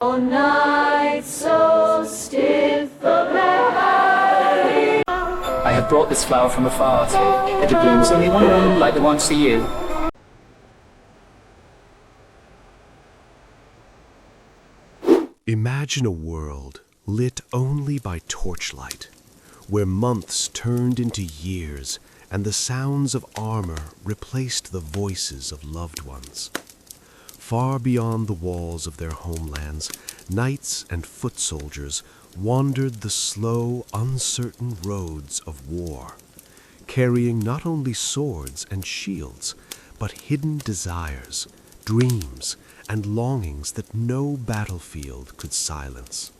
Oh, night so stiff the blackberry. I have brought this flower from afar to you. It blooms only one moment like the one to you. Imagine a world lit only by torchlight, where months turned into years and the sounds of armor replaced the voices of loved ones. Far beyond the walls of their homelands, knights and foot soldiers wandered the slow, uncertain roads of war, carrying not only swords and shields, but hidden desires, dreams, and longings that no battlefield could silence.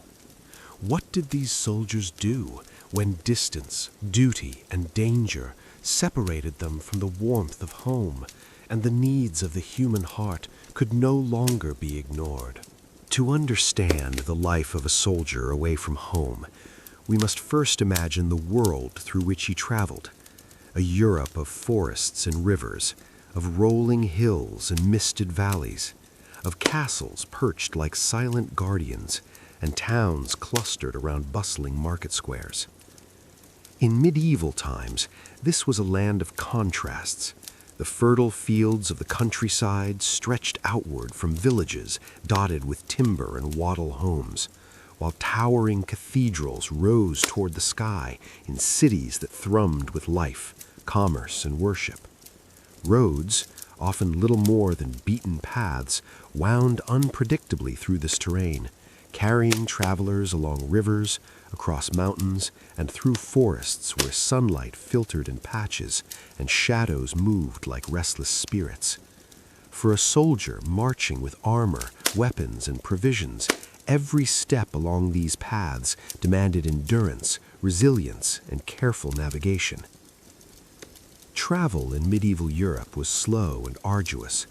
What did these soldiers do when distance, duty, and danger separated them from the warmth of home, and the needs of the human heart could no longer be ignored? To understand the life of a soldier away from home, we must first imagine the world through which he traveled, a Europe of forests and rivers, of rolling hills and misted valleys, of castles perched like silent guardians, and towns clustered around bustling market squares. In medieval times, this was a land of contrasts. The fertile fields of the countryside stretched outward from villages dotted with timber and wattle homes, while towering cathedrals rose toward the sky in cities that thrummed with life, commerce, and worship. Roads, often little more than beaten paths, wound unpredictably through this terrain, carrying travelers along rivers, across mountains, and through forests where sunlight filtered in patches and shadows moved like restless spirits. For a soldier marching with armor, weapons, and provisions, every step along these paths demanded endurance, resilience, and careful navigation. Travel in medieval Europe was slow and arduous.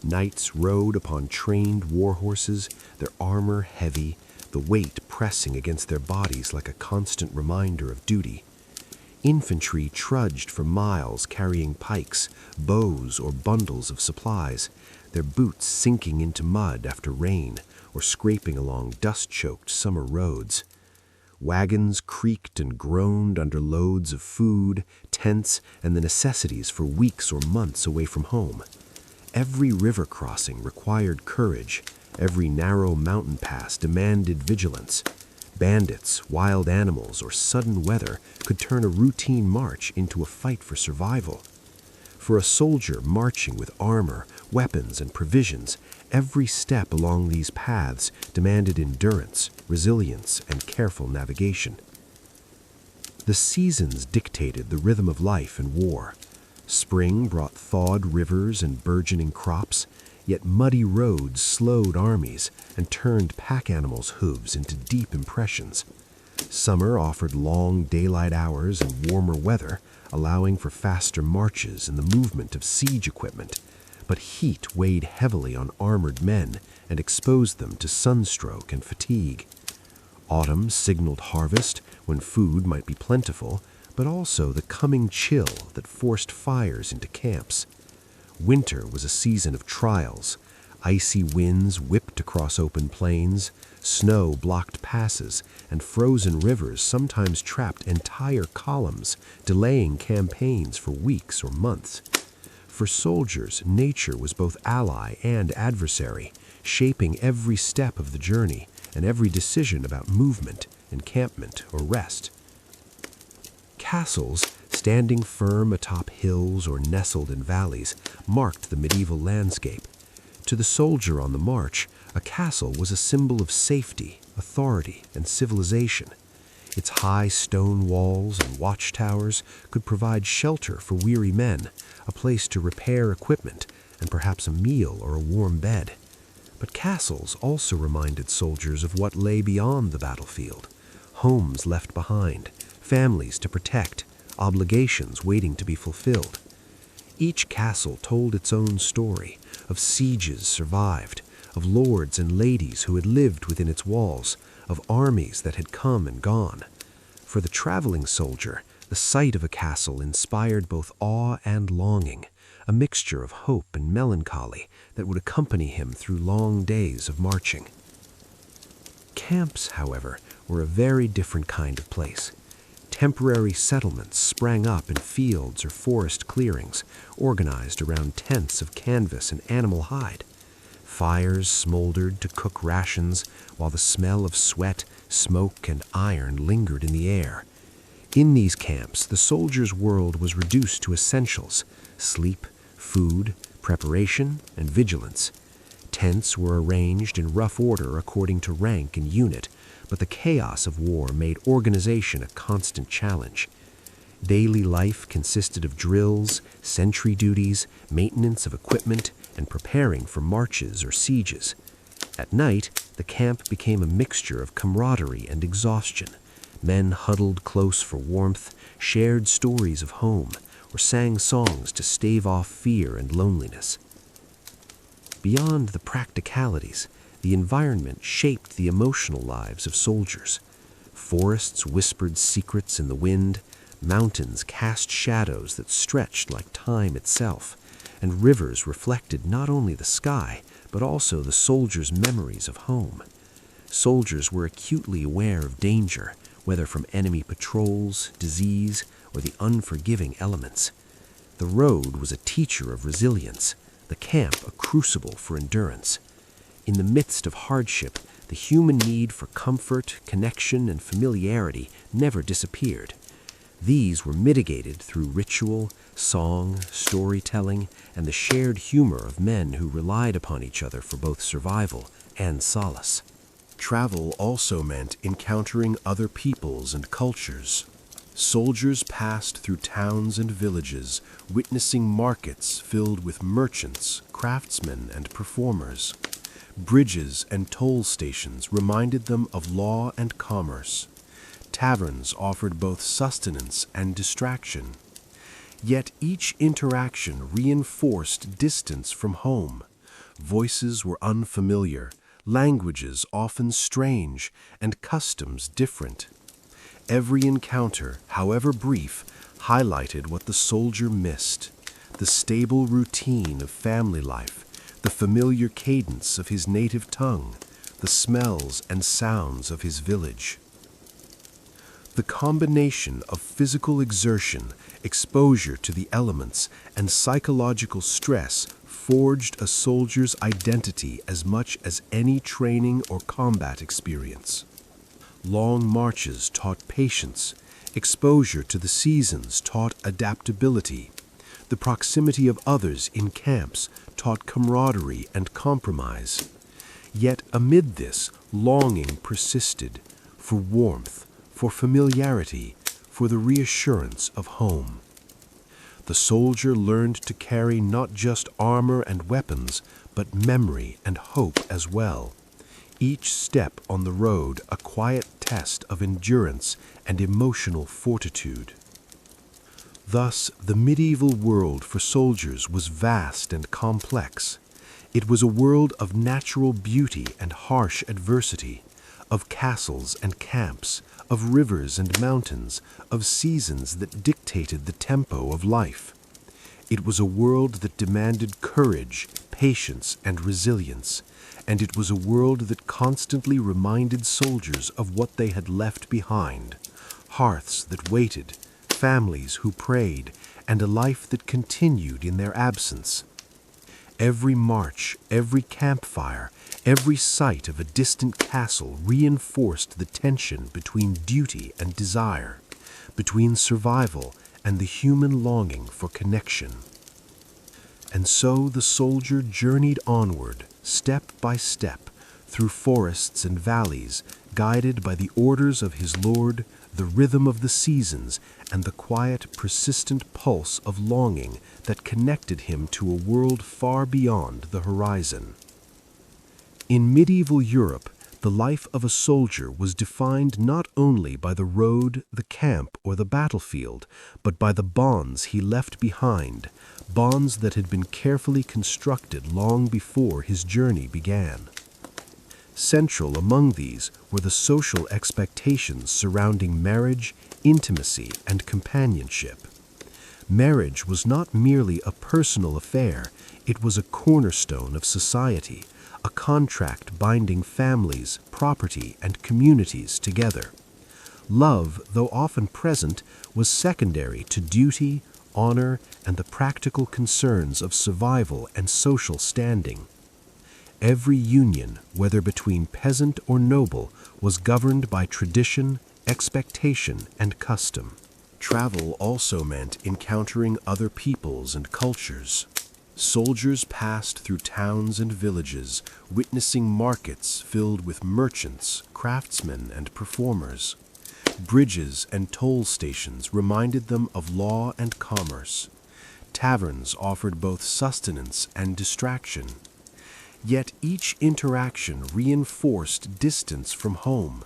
Knights rode upon trained war horses, their armor heavy, the weight pressing against their bodies like a constant reminder of duty. Infantry trudged for miles carrying pikes, bows, or bundles of supplies, their boots sinking into mud after rain or scraping along dust-choked summer roads. Wagons creaked and groaned under loads of food, tents, and the necessities for weeks or months away from home. Every river crossing required courage. Every narrow mountain pass demanded vigilance. Bandits, wild animals, or sudden weather could turn a routine march into a fight for survival. For a soldier marching with armor, weapons, and provisions, every step along these paths demanded endurance, resilience, and careful navigation. The seasons dictated the rhythm of life in war. Spring brought thawed rivers and burgeoning crops, yet muddy roads slowed armies and turned pack animals' hooves into deep impressions. Summer offered long daylight hours and warmer weather, allowing for faster marches and the movement of siege equipment, but heat weighed heavily on armored men and exposed them to sunstroke and fatigue. Autumn signaled harvest when food might be plentiful, but also the coming chill that forced fires into camps. Winter was a season of trials. Icy winds whipped across open plains, snow blocked passes, and frozen rivers sometimes trapped entire columns, delaying campaigns for weeks or months. For soldiers, nature was both ally and adversary, shaping every step of the journey and every decision about movement, encampment, or rest. Castles, standing firm atop hills or nestled in valleys, marked the medieval landscape. To the soldier on the march, a castle was a symbol of safety, authority, and civilization. Its high stone walls and watchtowers could provide shelter for weary men, a place to repair equipment, and perhaps a meal or a warm bed. But castles also reminded soldiers of what lay beyond the battlefield: homes left behind, families to protect, obligations waiting to be fulfilled. Each castle told its own story of sieges survived, of lords and ladies who had lived within its walls, of armies that had come and gone. For the traveling soldier, the sight of a castle inspired both awe and longing, a mixture of hope and melancholy that would accompany him through long days of marching. camps, however, were a very different kind of place. Temporary settlements sprang up in fields or forest clearings, organized around tents of canvas and animal hide. Fires smoldered to cook rations, while the smell of sweat, smoke, and iron lingered in the air. In these camps, the soldier's world was reduced to essentials: sleep, food, preparation, and vigilance. Tents were arranged in rough order according to rank and unit, but the chaos of war made organization a constant challenge. Daily life consisted of drills, sentry duties, maintenance of equipment, and preparing for marches or sieges. At night, the camp became a mixture of camaraderie and exhaustion. Men huddled close for warmth, shared stories of home, or sang songs to stave off fear and loneliness. Beyond the practicalities, the environment shaped the emotional lives of soldiers. Forests whispered secrets in the wind, mountains cast shadows that stretched like time itself, and rivers reflected not only the sky, but also the soldiers' memories of home. Soldiers were acutely aware of danger, whether from enemy patrols, disease, or the unforgiving elements. The road was a teacher of resilience, the camp a crucible for endurance. In the midst of hardship, the human need for comfort, connection, and familiarity never disappeared. These were mitigated through ritual, song, storytelling, and the shared humor of men who relied upon each other for both survival and solace. Travel also meant encountering other peoples and cultures. Soldiers passed through towns and villages, witnessing markets filled with merchants, craftsmen, and performers. Bridges and toll stations reminded them of law and commerce. Taverns offered both sustenance and distraction. Yet each interaction reinforced distance from home. Voices were unfamiliar, languages often strange, and customs different. Every encounter, however brief, highlighted what the soldier missed: the stable routine of family life, the familiar cadence of his native tongue, the smells and sounds of his village. The combination of physical exertion, exposure to the elements, and psychological stress forged a soldier's identity as much as any training or combat experience. Long marches taught patience, exposure to the seasons taught adaptability. The proximity of others in camps taught camaraderie and compromise. Yet amid this, longing persisted for warmth, for familiarity, for the reassurance of home. The soldier learned to carry not just armor and weapons, but memory and hope as well. Each step on the road a quiet test of endurance and emotional fortitude. Thus, the medieval world for soldiers was vast and complex. It was a world of natural beauty and harsh adversity, of castles and camps, of rivers and mountains, of seasons that dictated the tempo of life. It was a world that demanded courage, patience, and resilience, and it was a world that constantly reminded soldiers of what they had left behind: hearths that waited, families who prayed, and a life that continued in their absence. Every march, every campfire, every sight of a distant castle reinforced the tension between duty and desire, between survival and the human longing for connection. And so the soldier journeyed onward, step by step, through forests and valleys, guided by the orders of his lord, the rhythm of the seasons, and the quiet, persistent pulse of longing that connected him to a world far beyond the horizon. In medieval Europe, the life of a soldier was defined not only by the road, the camp, or the battlefield, but by the bonds he left behind, bonds that had been carefully constructed long before his journey began. Central among these were the social expectations surrounding marriage, intimacy, and companionship. Marriage was not merely a personal affair, it was a cornerstone of society, a contract binding families, property, and communities together. Love, though often present, was secondary to duty, honor, and the practical concerns of survival and social standing. Every union, whether between peasant or noble, was governed by tradition, expectation, and custom. Travel also meant encountering other peoples and cultures. Soldiers passed through towns and villages, witnessing markets filled with merchants, craftsmen, and performers. Bridges and toll stations reminded them of law and commerce. Taverns offered both sustenance and distraction. Yet each interaction reinforced distance from home.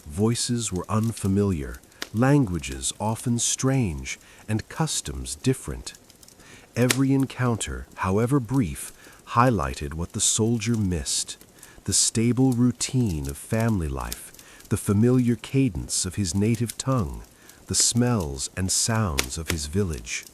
Voices were unfamiliar, languages often strange, and customs different. Every encounter, however brief, highlighted what the soldier missed: the stable routine of family life, the familiar cadence of his native tongue, the smells and sounds of his village.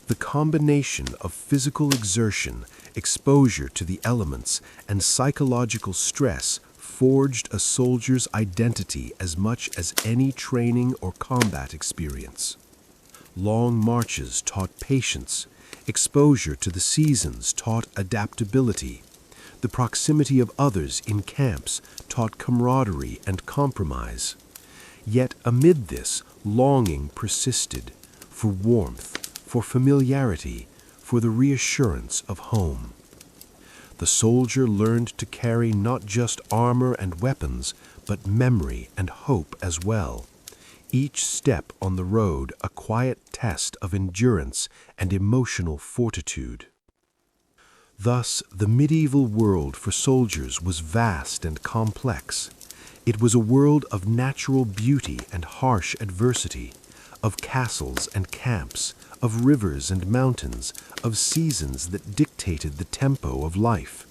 The combination of physical exertion, exposure to the elements, and psychological stress forged a soldier's identity as much as any training or combat experience. Long marches taught patience, exposure to the seasons taught adaptability. The proximity of others in camps taught camaraderie and compromise. Yet amid this, longing persisted for warmth, for familiarity, for the reassurance of home. The soldier learned to carry not just armor and weapons, but memory and hope as well. Each step on the road a quiet test of endurance and emotional fortitude. Thus, the medieval world for soldiers was vast and complex. It was a world of natural beauty and harsh adversity, of castles and camps, of rivers and mountains, of seasons that dictated the tempo of life.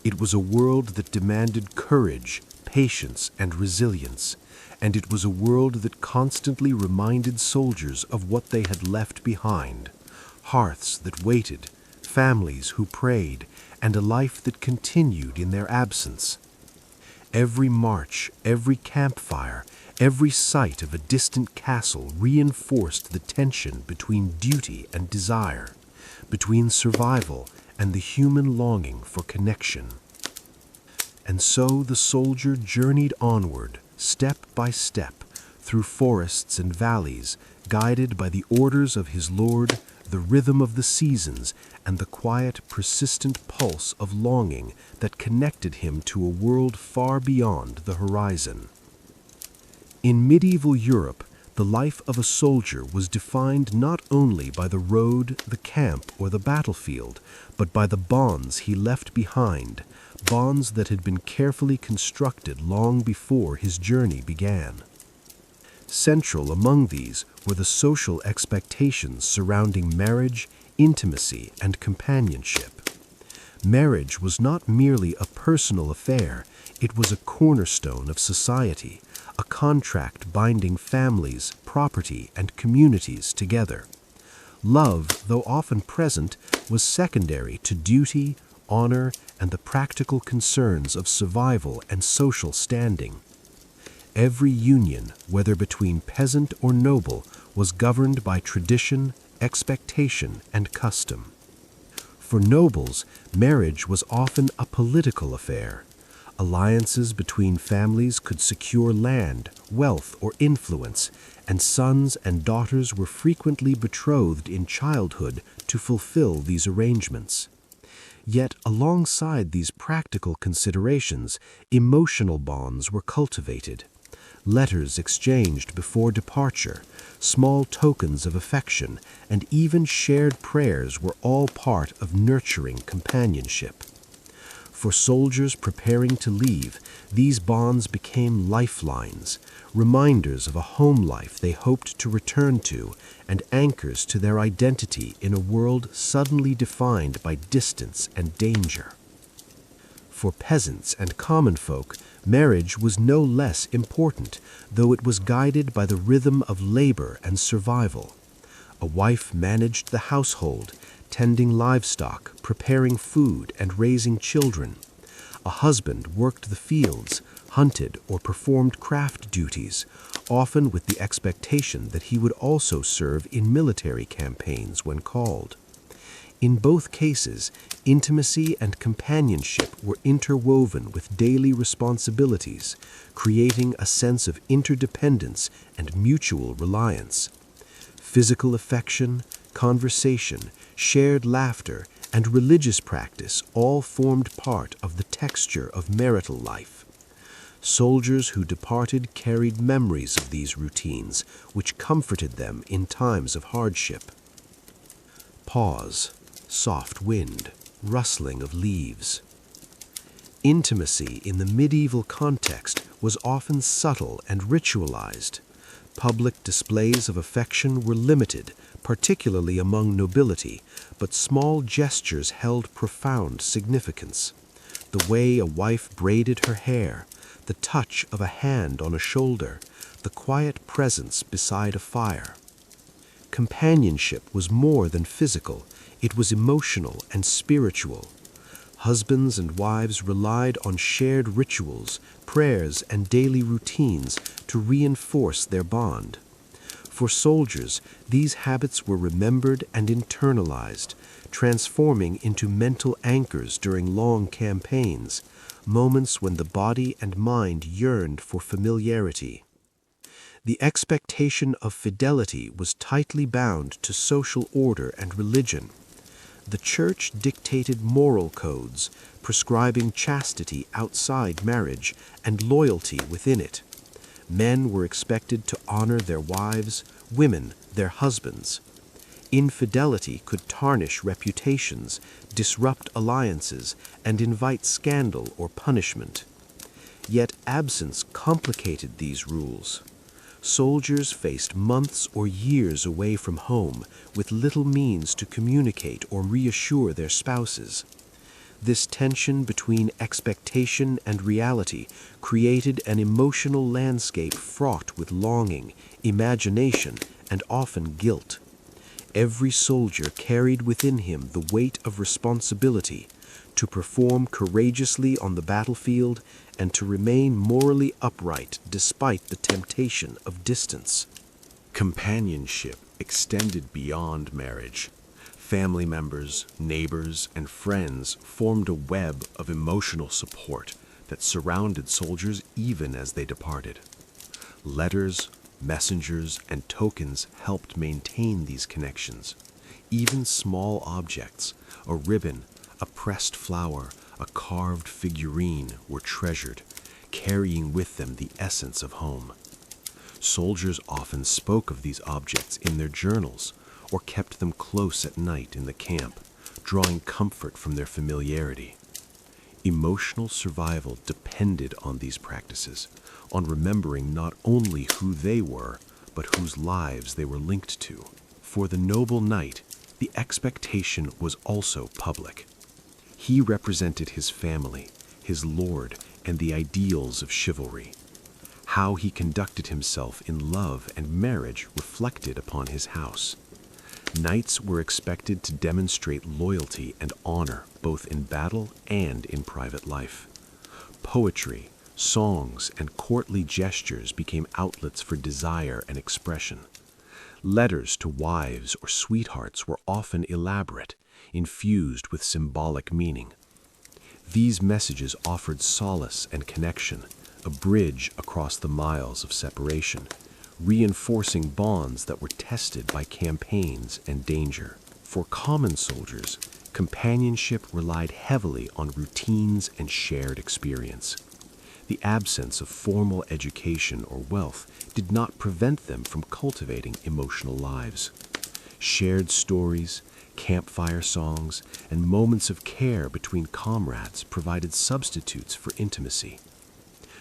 It was a world that demanded courage, patience, and resilience, and it was a world that constantly reminded soldiers of what they had left behind: hearths that waited, families who prayed, and a life that continued in their absence. Every march, every campfire, every sight of a distant castle reinforced the tension between duty and desire, between survival and the human longing for connection. And so the soldier journeyed onward, step by step, through forests and valleys, guided by the orders of his lord, the rhythm of the seasons, and the quiet, persistent pulse of longing that connected him to a world far beyond the horizon. In medieval Europe, the life of a soldier was defined not only by the road, the camp, or the battlefield, but by the bonds he left behind, bonds that had been carefully constructed long before his journey began. Central among these were the social expectations surrounding marriage, intimacy, and companionship. Marriage was not merely a personal affair, it was a cornerstone of society, a contract binding families, property, and communities together. Love, though often present, was secondary to duty, honor, and the practical concerns of survival and social standing. Every union, whether between peasant or noble, was governed by tradition, expectation, and custom. For nobles, marriage was often a political affair. Alliances between families could secure land, wealth, or influence, and sons and daughters were frequently betrothed in childhood to fulfill these arrangements. Yet, alongside these practical considerations, emotional bonds were cultivated. Letters exchanged before departure, small tokens of affection, and even shared prayers were all part of nurturing companionship. For soldiers preparing to leave, these bonds became lifelines, reminders of a home life they hoped to return to, and anchors to their identity in a world suddenly defined by distance and danger. For peasants and common folk, marriage was no less important, though it was guided by the rhythm of labor and survival. A wife managed the household, tending livestock, preparing food, and raising children. A husband worked the fields, hunted, or performed craft duties, often with the expectation that he would also serve in military campaigns when called. In both cases, intimacy and companionship were interwoven with daily responsibilities, creating a sense of interdependence and mutual reliance. Physical affection, conversation, shared laughter, and religious practice all formed part of the texture of marital life. Soldiers who departed carried memories of these routines, which comforted them in times of hardship. Pause. Soft wind, rustling of leaves. Intimacy in the medieval context was often subtle and ritualized. Public displays of affection were limited, particularly among nobility, but small gestures held profound significance. The way a wife braided her hair, the touch of a hand on a shoulder, the quiet presence beside a fire. Companionship was more than physical. It was emotional and spiritual. Husbands and wives relied on shared rituals, prayers, and daily routines to reinforce their bond. For soldiers, these habits were remembered and internalized, transforming into mental anchors during long campaigns, moments when the body and mind yearned for familiarity. The expectation of fidelity was tightly bound to social order and religion. The Church dictated moral codes, prescribing chastity outside marriage and loyalty within it. Men were expected to honor their wives, women their husbands. Infidelity could tarnish reputations, disrupt alliances, and invite scandal or punishment. Yet absence complicated these rules. Soldiers faced months or years away from home with little means to communicate or reassure their spouses. This tension between expectation and reality created an emotional landscape fraught with longing, imagination, and often guilt. Every soldier carried within him the weight of responsibility to perform courageously on the battlefield and to remain morally upright despite the temptation of distance. Companionship extended beyond marriage. Family members, neighbors, and friends formed a web of emotional support that surrounded soldiers even as they departed. Letters, messengers, and tokens helped maintain these connections. Even small objects, a ribbon, a pressed flower, a carved figurine were treasured, carrying with them the essence of home. Soldiers often spoke of these objects in their journals or kept them close at night in the camp, drawing comfort from their familiarity. Emotional survival depended on these practices, on remembering not only who they were, but whose lives they were linked to. For the noble knight, the expectation was also public. He represented his family, his lord, and the ideals of chivalry. How he conducted himself in love and marriage reflected upon his house. Knights were expected to demonstrate loyalty and honor both in battle and in private life. Poetry, songs, and courtly gestures became outlets for desire and expression. Letters to wives or sweethearts were often elaborate, infused with symbolic meaning. These messages offered solace and connection, a bridge across the miles of separation, reinforcing bonds that were tested by campaigns and danger. For common soldiers, companionship relied heavily on routines and shared experience. The absence of formal education or wealth did not prevent them from cultivating emotional lives. Shared stories, campfire songs, and moments of care between comrades provided substitutes for intimacy.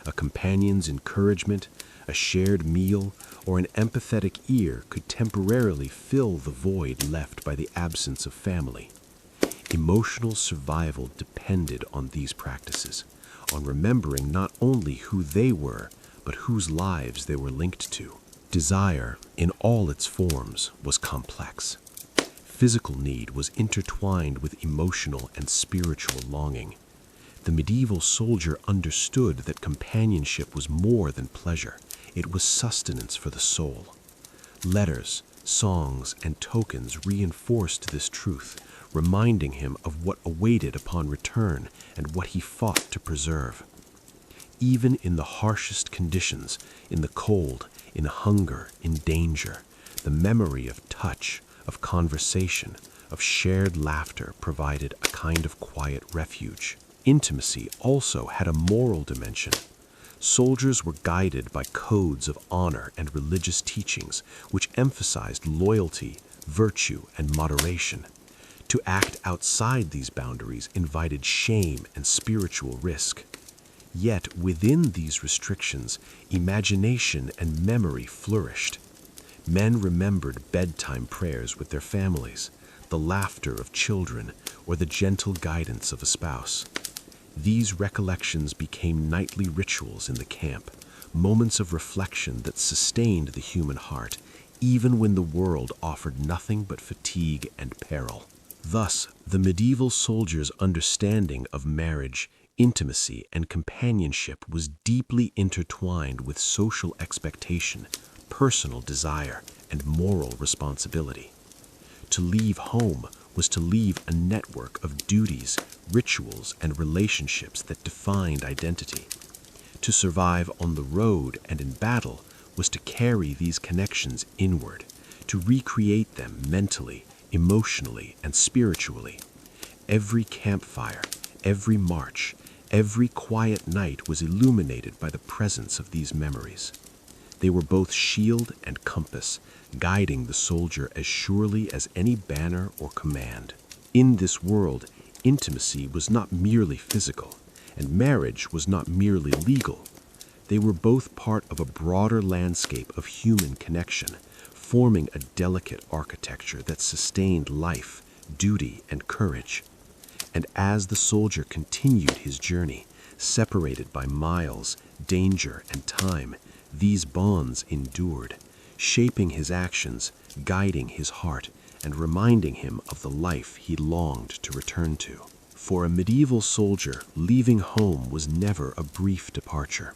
A companion's encouragement, a shared meal, or an empathetic ear could temporarily fill the void left by the absence of family. Emotional survival depended on these practices, on remembering not only who they were, but whose lives they were linked to. Desire, in all its forms, was complex. Physical need was intertwined with emotional and spiritual longing. The medieval soldier understood that companionship was more than pleasure. It was sustenance for the soul. Letters, songs, and tokens reinforced this truth, reminding him of what awaited upon return and what he fought to preserve. Even in the harshest conditions, in the cold, in hunger, in danger, the memory of touch, of conversation, of shared laughter provided a kind of quiet refuge. Intimacy also had a moral dimension. Soldiers were guided by codes of honor and religious teachings which emphasized loyalty, virtue, and moderation. To act outside these boundaries invited shame and spiritual risk. Yet within these restrictions, imagination and memory flourished. Men remembered bedtime prayers with their families, the laughter of children, or the gentle guidance of a spouse. These recollections became nightly rituals in the camp, moments of reflection that sustained the human heart, even when the world offered nothing but fatigue and peril. Thus, the medieval soldier's understanding of marriage, intimacy, and companionship was deeply intertwined with social expectation, personal desire, and moral responsibility. To leave home was to leave a network of duties, rituals, and relationships that defined identity. To survive on the road and in battle was to carry these connections inward, to recreate them mentally, emotionally, and spiritually. Every campfire, every march, every quiet night was illuminated by the presence of these memories. They were both shield and compass, guiding the soldier as surely as any banner or command. In this world, intimacy was not merely physical, and marriage was not merely legal. They were both part of a broader landscape of human connection, forming a delicate architecture that sustained life, duty, and courage. And as the soldier continued his journey, separated by miles, danger, and time, these bonds endured, shaping his actions, guiding his heart, and reminding him of the life he longed to return to. For a medieval soldier, leaving home was never a brief departure.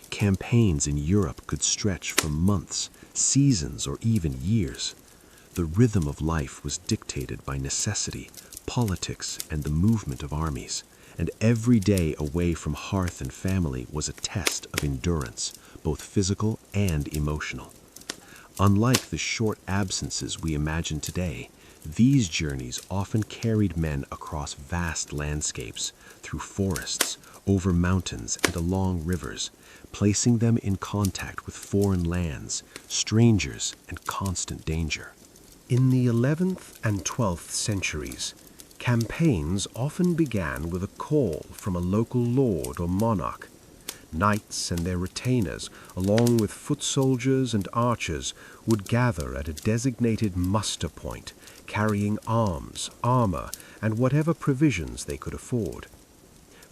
Campaigns in Europe could stretch for months, seasons, or even years. The rhythm of life was dictated by necessity, politics, and the movement of armies, and every day away from hearth and family was a test of endurance, both physical and emotional. Unlike the short absences we imagine today, these journeys often carried men across vast landscapes, through forests, over mountains, and along rivers, placing them in contact with foreign lands, strangers, and constant danger. In the 11th and 12th centuries, campaigns often began with a call from a local lord or monarch. Knights and their retainers, along with foot soldiers and archers, would gather at a designated muster point, carrying arms, armor, and whatever provisions they could afford.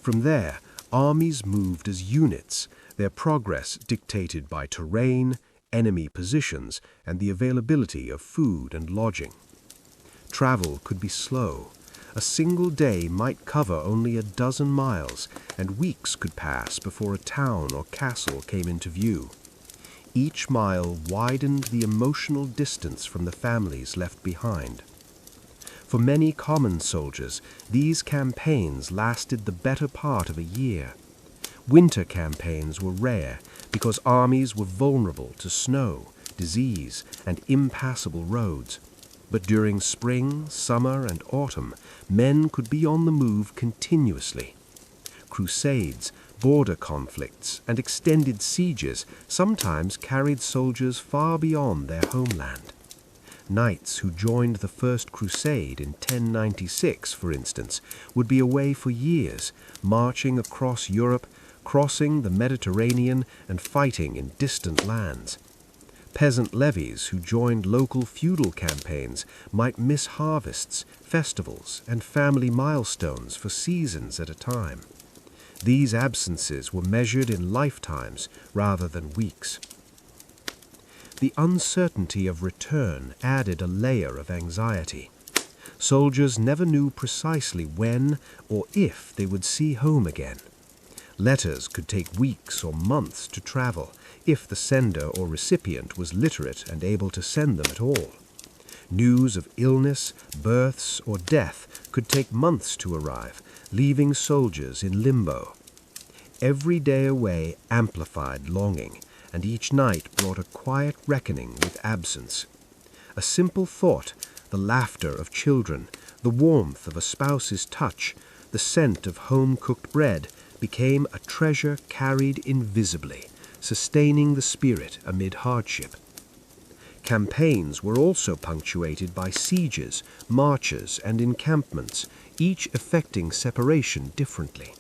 From there, armies moved as units, their progress dictated by terrain, enemy positions, and the availability of food and lodging. Travel could be slow. A single day might cover only a dozen miles, and weeks could pass before a town or castle came into view. Each mile widened the emotional distance from the families left behind. For many common soldiers, these campaigns lasted the better part of a year. Winter campaigns were rare because armies were vulnerable to snow, disease, and impassable roads. But during spring, summer, and autumn, men could be on the move continuously. Crusades, border conflicts, and extended sieges sometimes carried soldiers far beyond their homeland. Knights who joined the First Crusade in 1096, for instance, would be away for years, marching across Europe, crossing the Mediterranean, and fighting in distant lands. Peasant levies who joined local feudal campaigns might miss harvests, festivals, and family milestones for seasons at a time. These absences were measured in lifetimes rather than weeks. The uncertainty of return added a layer of anxiety. Soldiers never knew precisely when or if they would see home again. Letters could take weeks or months to travel, if the sender or recipient was literate and able to send them at all. News of illness, births, or death could take months to arrive, leaving soldiers in limbo. Every day away amplified longing, and each night brought a quiet reckoning with absence. A simple thought, the laughter of children, the warmth of a spouse's touch, the scent of home-cooked bread, became a treasure carried invisibly, sustaining the spirit amid hardship. Campaigns were also punctuated by sieges, marches, and encampments, each effecting separation differently.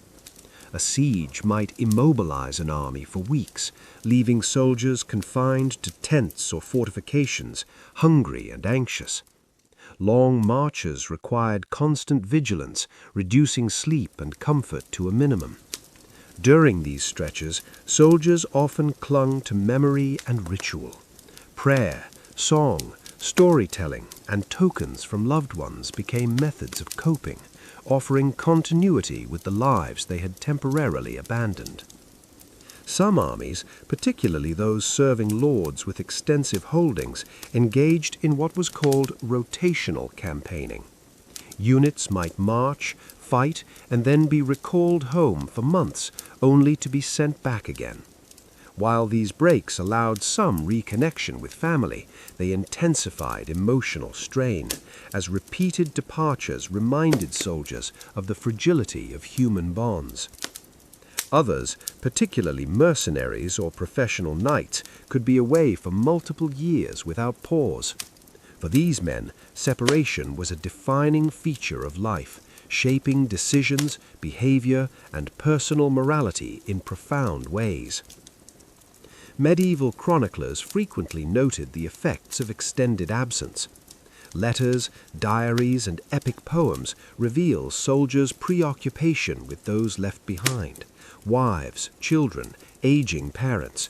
A siege might immobilize an army for weeks, leaving soldiers confined to tents or fortifications, hungry and anxious. Long marches required constant vigilance, reducing sleep and comfort to a minimum. During these stretches, soldiers often clung to memory and ritual. Prayer, song, storytelling, and tokens from loved ones became methods of coping, offering continuity with the lives they had temporarily abandoned. Some armies, particularly those serving lords with extensive holdings, engaged in what was called rotational campaigning. Units might march, fight, and then be recalled home for months, only to be sent back again. While these breaks allowed some reconnection with family, they intensified emotional strain, as repeated departures reminded soldiers of the fragility of human bonds. Others, particularly mercenaries or professional knights, could be away for multiple years without pause. For these men, separation was a defining feature of life, shaping decisions, behavior, and personal morality in profound ways. Medieval chroniclers frequently noted the effects of extended absence. Letters, diaries, and epic poems reveal soldiers' preoccupation with those left behind, wives, children, aging parents.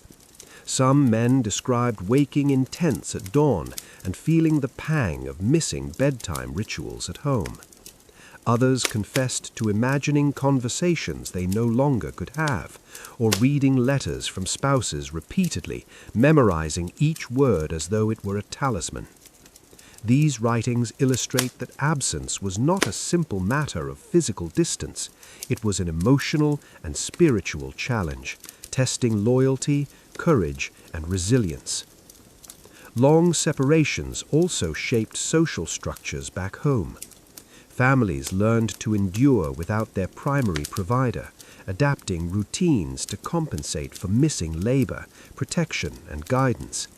Some men described waking in tents at dawn and feeling the pang of missing bedtime rituals at home. Others confessed to imagining conversations they no longer could have, or reading letters from spouses repeatedly, memorizing each word as though it were a talisman. These writings illustrate that absence was not a simple matter of physical distance. It was an emotional and spiritual challenge, testing loyalty, courage, and resilience. Long separations also shaped social structures back home. Families learned to endure without their primary provider, adapting routines to compensate for missing labor, protection, and guidance.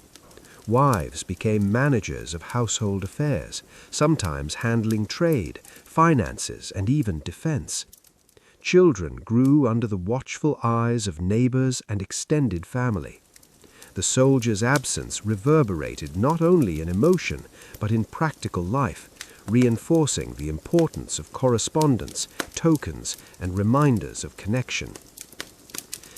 Wives became managers of household affairs, sometimes handling trade, finances, and even defense. Children grew under the watchful eyes of neighbors and extended family. The soldier's absence reverberated not only in emotion, but in practical life, reinforcing the importance of correspondence, tokens, and reminders of connection.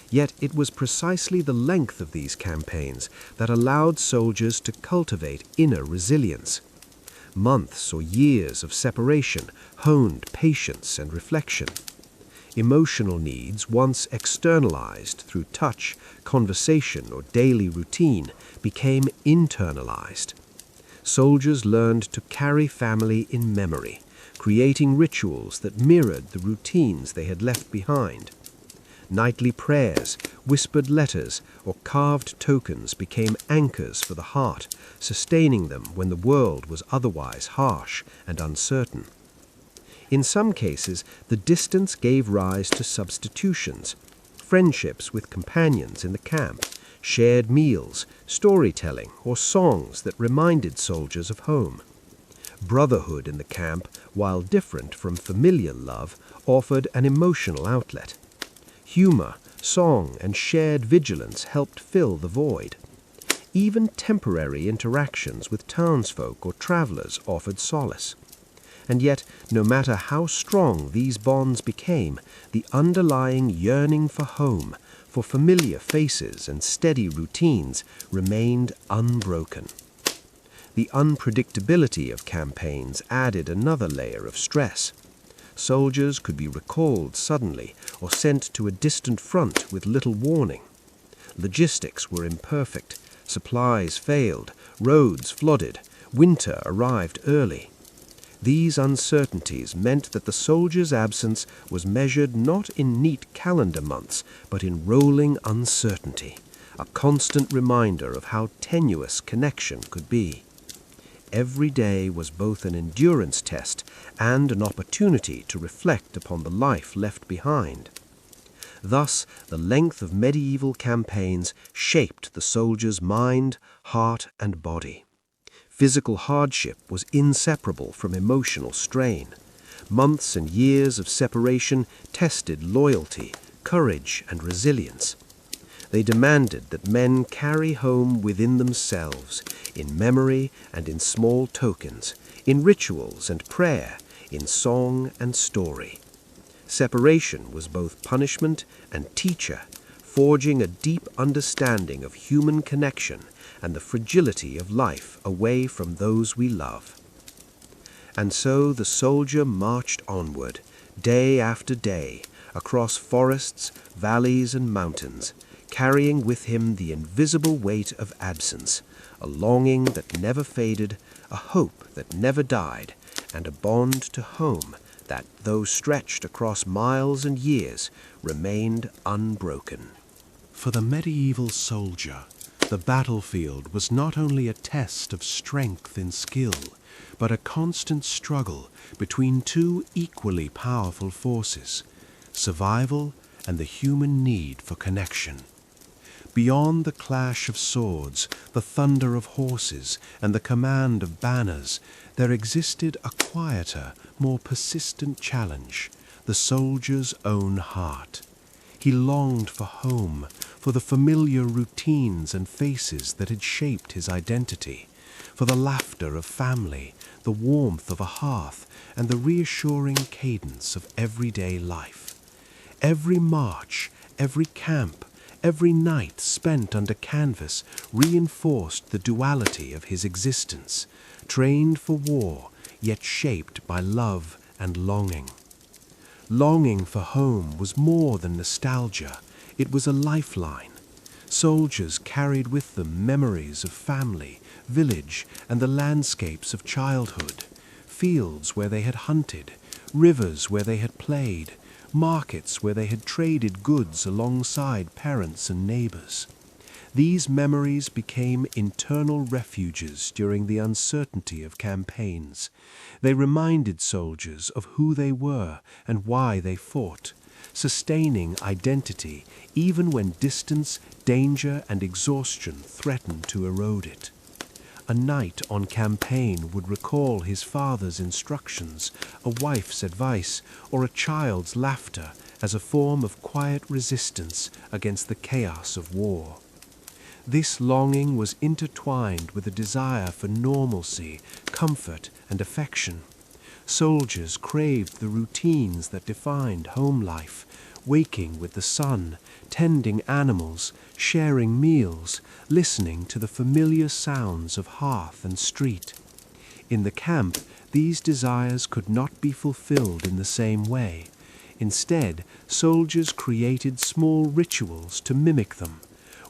Yet it was precisely the length of these campaigns that allowed soldiers to cultivate inner resilience. Months or years of separation honed patience and reflection. Emotional needs, once externalized through touch, conversation, or daily routine, became internalized. Soldiers learned to carry family in memory, creating rituals that mirrored the routines they had left behind. Nightly prayers, whispered letters, or carved tokens became anchors for the heart, sustaining them when the world was otherwise harsh and uncertain. In some cases, the distance gave rise to substitutions, friendships with companions in the camp, shared meals, storytelling, or songs that reminded soldiers of home. Brotherhood in the camp, while different from familial love, offered an emotional outlet. Humor, song, and shared vigilance helped fill the void. Even temporary interactions with townsfolk or travelers offered solace. And yet, no matter how strong these bonds became, the underlying yearning for home, for familiar faces and steady routines, remained unbroken. The unpredictability of campaigns added another layer of stress. Soldiers could be recalled suddenly or sent to a distant front with little warning. Logistics were imperfect, supplies failed, roads flooded, winter arrived early. These uncertainties meant that the soldier's absence was measured not in neat calendar months, but in rolling uncertainty, a constant reminder of how tenuous connection could be. Every day was both an endurance test and an opportunity to reflect upon the life left behind. Thus, the length of medieval campaigns shaped the soldier's mind, heart, and body. Physical hardship was inseparable from emotional strain. Months and years of separation tested loyalty, courage, and resilience. They demanded that men carry home within themselves, in memory and in small tokens, in rituals and prayer, in song and story. Separation was both punishment and teacher, forging a deep understanding of human connection and the fragility of life away from those we love. And so the soldier marched onward, day after day, across forests, valleys, and mountains, carrying with him the invisible weight of absence, a longing that never faded, a hope that never died, and a bond to home that, though stretched across miles and years, remained unbroken. For the medieval soldier, the battlefield was not only a test of strength and skill, but a constant struggle between two equally powerful forces, survival and the human need for connection. Beyond the clash of swords, the thunder of horses, and the command of banners, there existed a quieter, more persistent challenge, the soldier's own heart. He longed for home, for the familiar routines and faces that had shaped his identity, for the laughter of family, the warmth of a hearth, and the reassuring cadence of everyday life. Every march, every camp, every night spent under canvas reinforced the duality of his existence, trained for war, yet shaped by love and longing. Longing for home was more than nostalgia, it was a lifeline. Soldiers carried with them memories of family, village, and the landscapes of childhood, fields where they had hunted, rivers where they had played, markets where they had traded goods alongside parents and neighbors. These memories became internal refuges during the uncertainty of campaigns. They reminded soldiers of who they were and why they fought, sustaining identity even when distance, danger, and exhaustion threatened to erode it. A knight on campaign would recall his father's instructions, a wife's advice, or a child's laughter as a form of quiet resistance against the chaos of war. This longing was intertwined with a desire for normalcy, comfort, and affection. Soldiers craved the routines that defined home life, waking with the sun, tending animals, sharing meals, listening to the familiar sounds of hearth and street. In the camp, these desires could not be fulfilled in the same way. Instead, soldiers created small rituals to mimic them.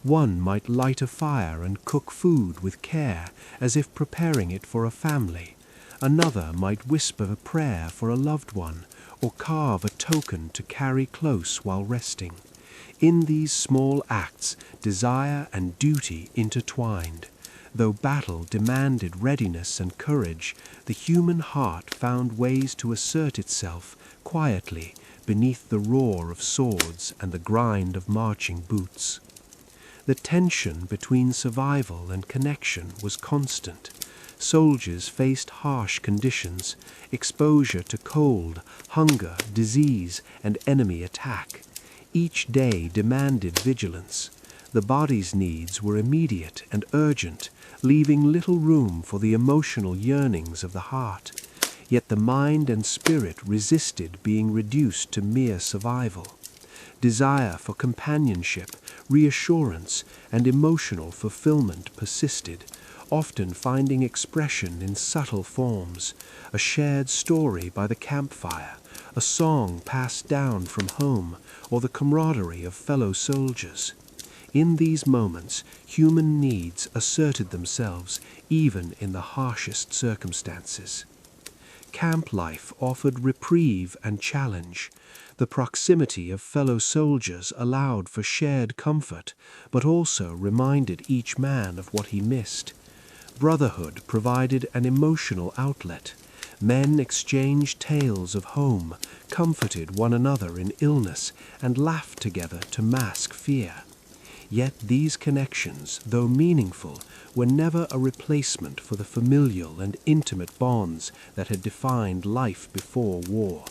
One might light a fire and cook food with care, as if preparing it for a family. Another might whisper a prayer for a loved one, or carve a token to carry close while resting. In these small acts, desire and duty intertwined. Though battle demanded readiness and courage, the human heart found ways to assert itself quietly beneath the roar of swords and the grind of marching boots. The tension between survival and connection was constant. Soldiers faced harsh conditions, exposure to cold, hunger, disease, and enemy attack. Each day demanded vigilance. The body's needs were immediate and urgent, leaving little room for the emotional yearnings of the heart. Yet the mind and spirit resisted being reduced to mere survival. Desire for companionship, reassurance, and emotional fulfillment persisted, often finding expression in subtle forms, a shared story by the campfire, a song passed down from home, or the camaraderie of fellow soldiers. In these moments, human needs asserted themselves even in the harshest circumstances. Camp life offered reprieve and challenge. The proximity of fellow soldiers allowed for shared comfort, but also reminded each man of what he missed. Brotherhood provided an emotional outlet. Men exchanged tales of home, comforted one another in illness, and laughed together to mask fear. Yet these connections, though meaningful, were never a replacement for the familial and intimate bonds that had defined life before war.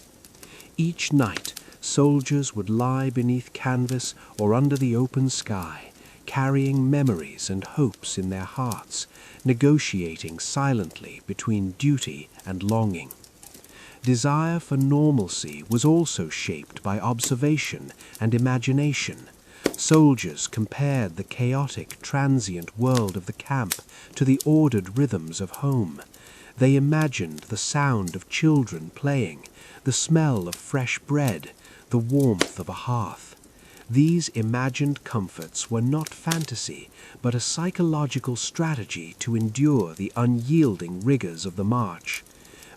Each night, soldiers would lie beneath canvas or under the open sky, carrying memories and hopes in their hearts, negotiating silently between duty and longing. Desire for normalcy was also shaped by observation and imagination. Soldiers compared the chaotic, transient world of the camp to the ordered rhythms of home. They imagined the sound of children playing, the smell of fresh bread, the warmth of a hearth. These imagined comforts were not fantasy, but a psychological strategy to endure the unyielding rigors of the march.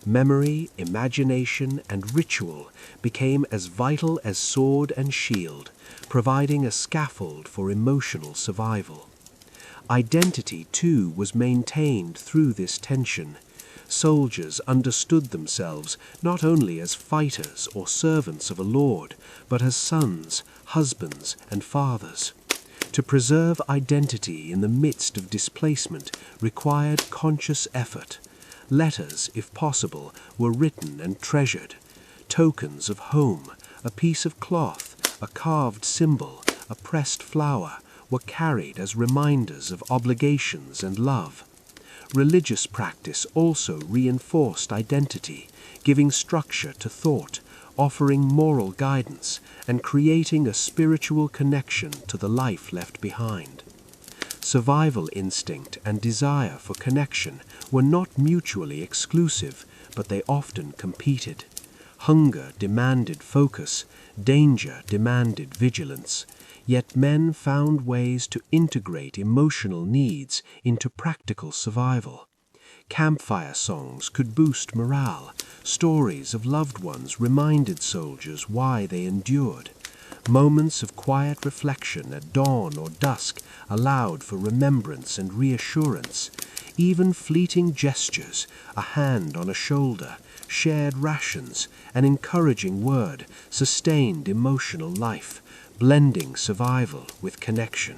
Memory, imagination, and ritual became as vital as sword and shield, providing a scaffold for emotional survival. Identity, too, was maintained through this tension. Soldiers understood themselves not only as fighters or servants of a lord, but as sons, husbands, and fathers. To preserve identity in the midst of displacement required conscious effort. Letters, if possible, were written and treasured. Tokens of home, a piece of cloth, a carved symbol, a pressed flower, were carried as reminders of obligations and love. Religious practice also reinforced identity, giving structure to thought, offering moral guidance, and creating a spiritual connection to the life left behind. Survival instinct and desire for connection were not mutually exclusive, but they often competed. Hunger demanded focus, danger demanded vigilance, yet men found ways to integrate emotional needs into practical survival. Campfire songs could boost morale. Stories of loved ones reminded soldiers why they endured. Moments of quiet reflection at dawn or dusk allowed for remembrance and reassurance. Even fleeting gestures, a hand on a shoulder, shared rations, an encouraging word, sustained emotional life, blending survival with connection.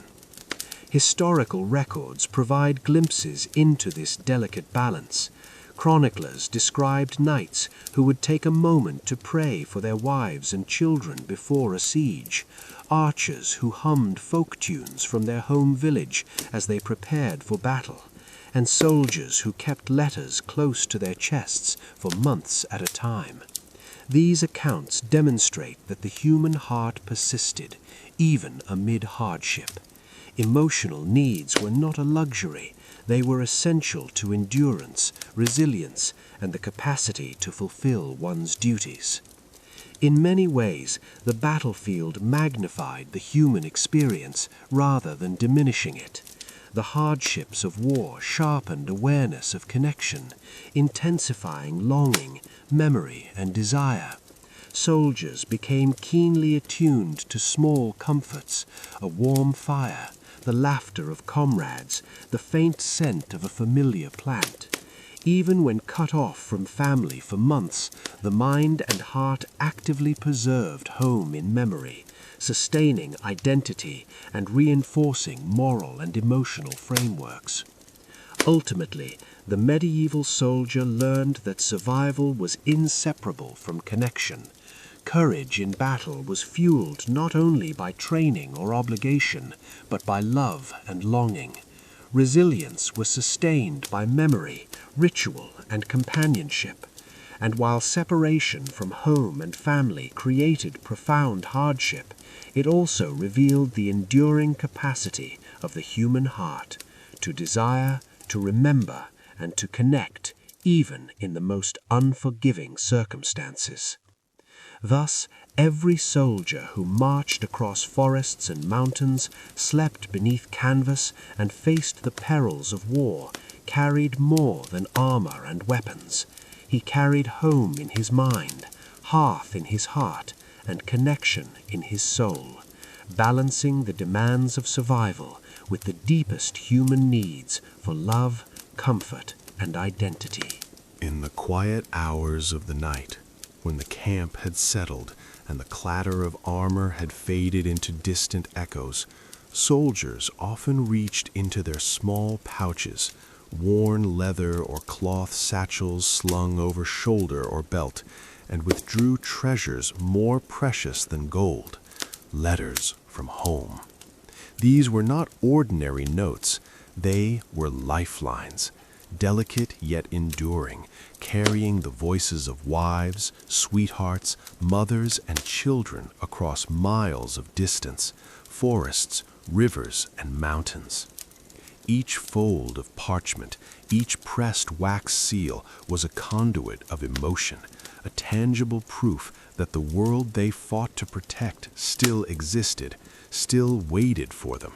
Historical records provide glimpses into this delicate balance. Chroniclers described knights who would take a moment to pray for their wives and children before a siege, archers who hummed folk tunes from their home village as they prepared for battle, and soldiers who kept letters close to their chests for months at a time. These accounts demonstrate that the human heart persisted, even amid hardship. Emotional needs were not a luxury. They were essential to endurance, resilience, and the capacity to fulfill one's duties. In many ways, the battlefield magnified the human experience rather than diminishing it. The hardships of war sharpened awareness of connection, intensifying longing, memory, and desire. Soldiers became keenly attuned to small comforts, a warm fire, the laughter of comrades, the faint scent of a familiar plant. Even when cut off from family for months, the mind and heart actively preserved home in memory, sustaining identity and reinforcing moral and emotional frameworks. Ultimately, the medieval soldier learned that survival was inseparable from connection. Courage in battle was fueled not only by training or obligation, but by love and longing. Resilience was sustained by memory, ritual, and companionship. And while separation from home and family created profound hardship, it also revealed the enduring capacity of the human heart to desire, to remember and to connect even in the most unforgiving circumstances. Thus, every soldier who marched across forests and mountains, slept beneath canvas, and faced the perils of war, carried more than armor and weapons. He carried home in his mind, hearth in his heart, and connection in his soul, balancing the demands of survival with the deepest human needs for love, comfort, and identity. In the quiet hours of the night, when the camp had settled and the clatter of armor had faded into distant echoes, soldiers often reached into their small pouches, worn leather or cloth satchels slung over shoulder or belt, and withdrew treasures more precious than gold, letters from home. These were not ordinary notes, they were lifelines, delicate yet enduring, carrying the voices of wives, sweethearts, mothers, and children across miles of distance, forests, rivers, and mountains. Each fold of parchment, each pressed wax seal was a conduit of emotion, a tangible proof that the world they fought to protect still existed, still waited for them.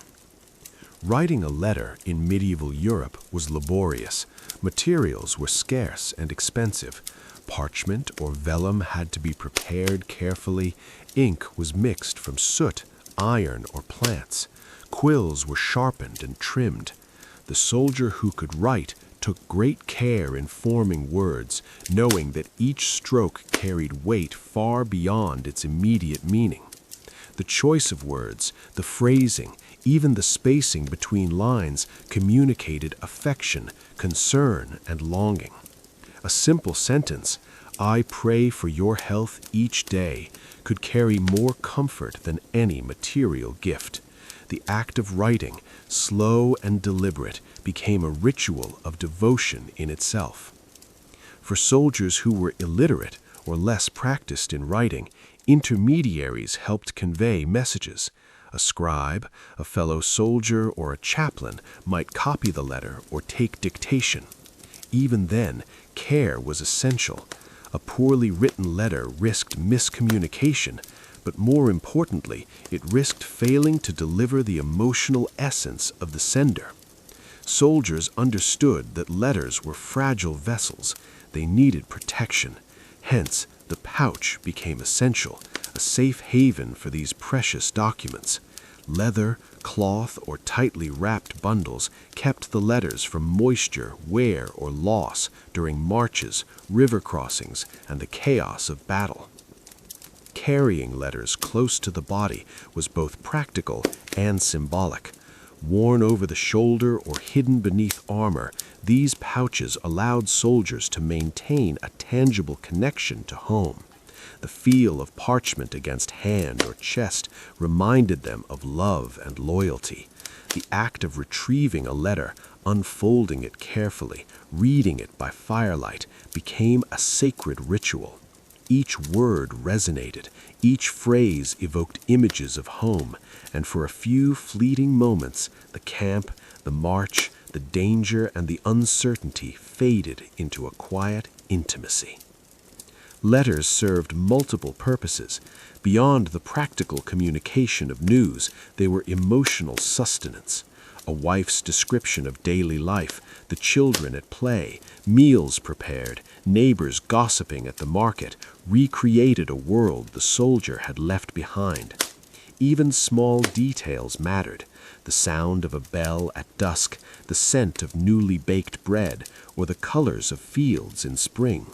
Writing a letter in medieval Europe was laborious. Materials were scarce and expensive. Parchment or vellum had to be prepared carefully. Ink was mixed from soot, iron, or plants. Quills were sharpened and trimmed. The soldier who could write took great care in forming words, knowing that each stroke carried weight far beyond its immediate meaning. The choice of words, the phrasing, even the spacing between lines communicated affection, concern, and longing. A simple sentence, "I pray for your health each day," could carry more comfort than any material gift. The act of writing, slow and deliberate, became a ritual of devotion in itself. For soldiers who were illiterate or less practiced in writing, intermediaries helped convey messages. A scribe, a fellow soldier, or a chaplain might copy the letter or take dictation. Even then, care was essential. A poorly written letter risked miscommunication, but more importantly, it risked failing to deliver the emotional essence of the sender. Soldiers understood that letters were fragile vessels. They needed protection. Hence, the pouch became essential, a safe haven for these precious documents. Leather, cloth, or tightly wrapped bundles kept the letters from moisture, wear, or loss during marches, river crossings, and the chaos of battle. Carrying letters close to the body was both practical and symbolic. Worn over the shoulder or hidden beneath armor, these pouches allowed soldiers to maintain a tangible connection to home. The feel of parchment against hand or chest reminded them of love and loyalty. The act of retrieving a letter, unfolding it carefully, reading it by firelight, became a sacred ritual. Each word resonated, each phrase evoked images of home, and for a few fleeting moments, the camp, the march, the danger, and the uncertainty faded into a quiet intimacy. Letters served multiple purposes. Beyond the practical communication of news, they were emotional sustenance. A wife's description of daily life, the children at play, meals prepared, neighbors gossiping at the market, recreated a world the soldier had left behind. Even small details mattered. The sound of a bell at dusk, the scent of newly baked bread, or the colors of fields in spring.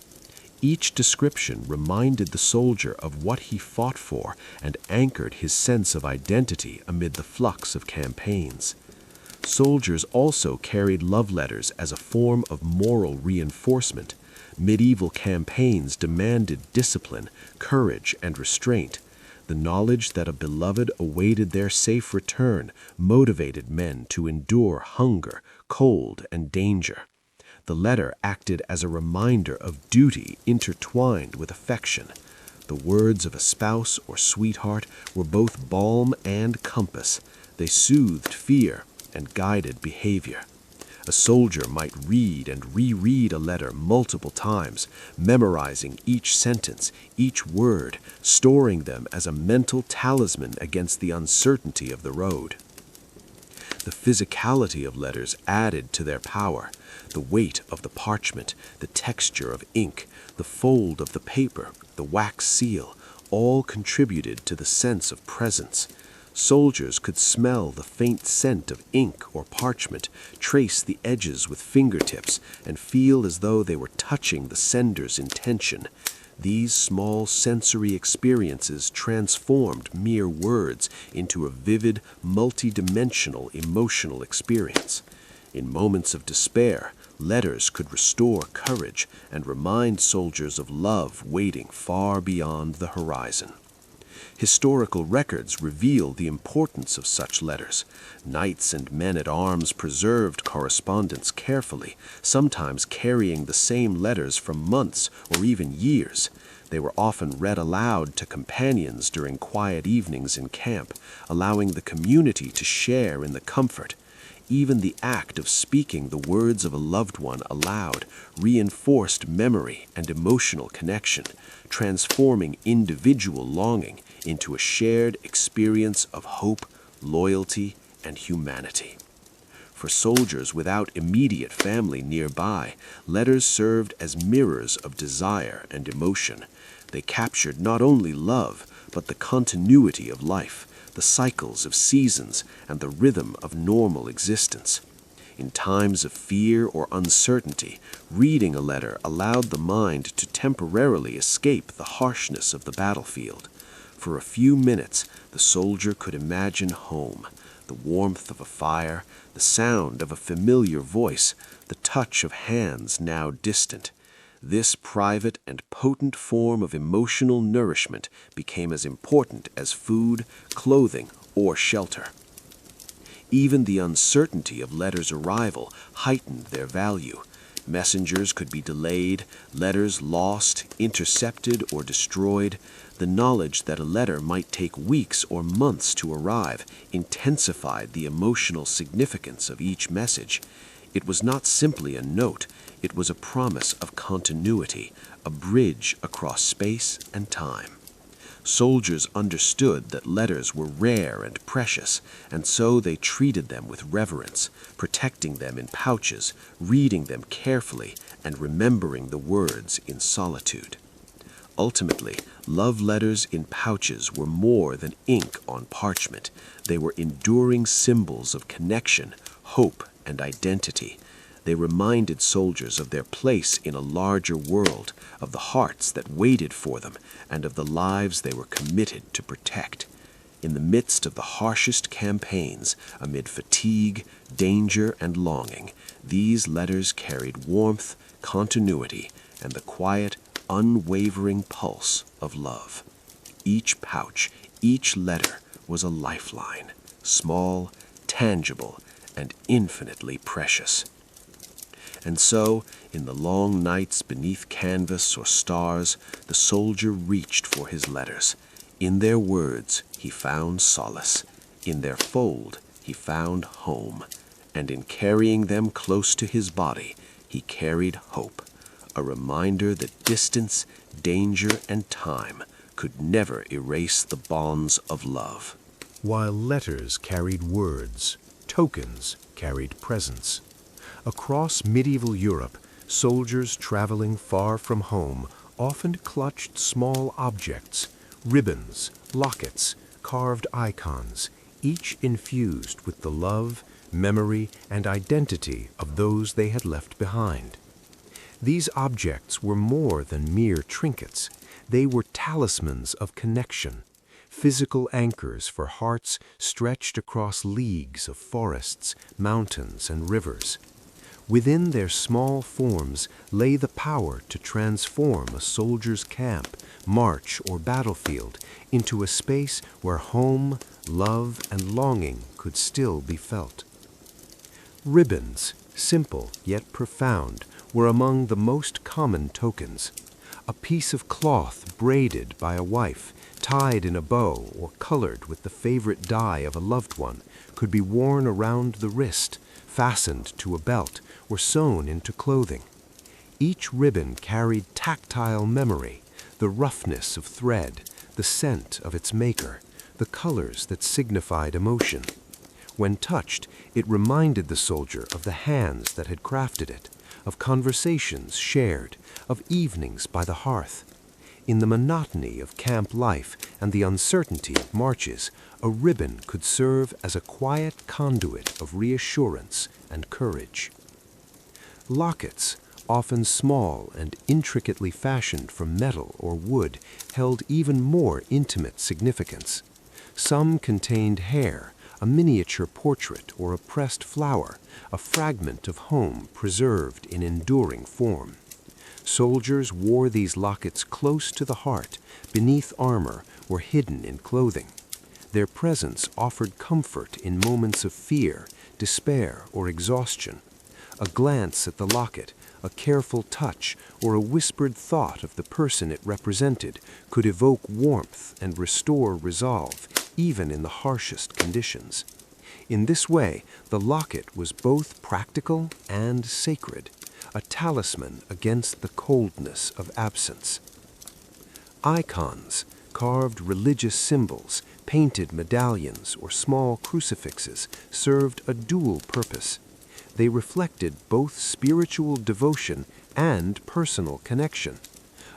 Each description reminded the soldier of what he fought for and anchored his sense of identity amid the flux of campaigns. Soldiers also carried love letters as a form of moral reinforcement. Medieval campaigns demanded discipline, courage, and restraint. The knowledge that a beloved awaited their safe return motivated men to endure hunger, cold, and danger. The letter acted as a reminder of duty intertwined with affection. The words of a spouse or sweetheart were both balm and compass. They soothed fear and guided behavior. A soldier might read and reread a letter multiple times, memorizing each sentence, each word, storing them as a mental talisman against the uncertainty of the road. The physicality of letters added to their power. The weight of the parchment, the texture of ink, the fold of the paper, the wax seal, all contributed to the sense of presence. Soldiers could smell the faint scent of ink or parchment, trace the edges with fingertips, and feel as though they were touching the sender's intention. These small sensory experiences transformed mere words into a vivid, multidimensional emotional experience. In moments of despair, letters could restore courage and remind soldiers of love waiting far beyond the horizon. Historical records reveal the importance of such letters. Knights and men-at-arms preserved correspondence carefully, sometimes carrying the same letters for months or even years. They were often read aloud to companions during quiet evenings in camp, allowing the community to share in the comfort. Even the act of speaking the words of a loved one aloud reinforced memory and emotional connection, transforming individual longing into a shared experience of hope, loyalty, and humanity. For soldiers without immediate family nearby, letters served as mirrors of desire and emotion. They captured not only love, but the continuity of life, the cycles of seasons, and the rhythm of normal existence. In times of fear or uncertainty, reading a letter allowed the mind to temporarily escape the harshness of the battlefield. For a few minutes, the soldier could imagine home, the warmth of a fire, the sound of a familiar voice, the touch of hands now distant. This private and potent form of emotional nourishment became as important as food, clothing, or shelter. Even the uncertainty of letters' arrival heightened their value. Messengers could be delayed, letters lost, intercepted, or destroyed. The knowledge that a letter might take weeks or months to arrive intensified the emotional significance of each message. It was not simply a note, it was a promise of continuity, a bridge across space and time. Soldiers understood that letters were rare and precious, and so they treated them with reverence, protecting them in pouches, reading them carefully, and remembering the words in solitude. Ultimately, love letters in pouches were more than ink on parchment. They were enduring symbols of connection, hope, and identity. They reminded soldiers of their place in a larger world, of the hearts that waited for them, and of the lives they were committed to protect. In the midst of the harshest campaigns, amid fatigue, danger, and longing, these letters carried warmth, continuity, and the quiet, unwavering pulse of love. Each pouch, each letter was a lifeline, small, tangible, and infinitely precious. And so, in the long nights beneath canvas or stars, the soldier reached for his letters. In their words, he found solace. In their fold, he found home. And in carrying them close to his body, he carried hope, a reminder that distance, danger, and time could never erase the bonds of love. While letters carried words, tokens carried presence. Across medieval Europe, soldiers traveling far from home often clutched small objects, ribbons, lockets, carved icons, each infused with the love, memory, and identity of those they had left behind. These objects were more than mere trinkets. They were talismans of connection, physical anchors for hearts stretched across leagues of forests, mountains, and rivers. Within their small forms lay the power to transform a soldier's camp, march, or battlefield into a space where home, love, and longing could still be felt. Ribbons, simple yet profound, were among the most common tokens. A piece of cloth braided by a wife, tied in a bow or colored with the favorite dye of a loved one, could be worn around the wrist, fastened to a belt, or sewn into clothing. Each ribbon carried tactile memory, the roughness of thread, the scent of its maker, the colors that signified emotion. When touched, it reminded the soldier of the hands that had crafted it, of conversations shared, of evenings by the hearth. In the monotony of camp life and the uncertainty of marches, a ribbon could serve as a quiet conduit of reassurance and courage. Lockets, often small and intricately fashioned from metal or wood, held even more intimate significance. Some contained hair, a miniature portrait or a pressed flower, a fragment of home preserved in enduring form. Soldiers wore these lockets close to the heart, beneath armor, or hidden in clothing. Their presence offered comfort in moments of fear, despair, or exhaustion. A glance at the locket, a careful touch, or a whispered thought of the person it represented could evoke warmth and restore resolve, even in the harshest conditions. In this way, the locket was both practical and sacred, a talisman against the coldness of absence. Icons, carved religious symbols, painted medallions, or small crucifixes, served a dual purpose. They reflected both spiritual devotion and personal connection.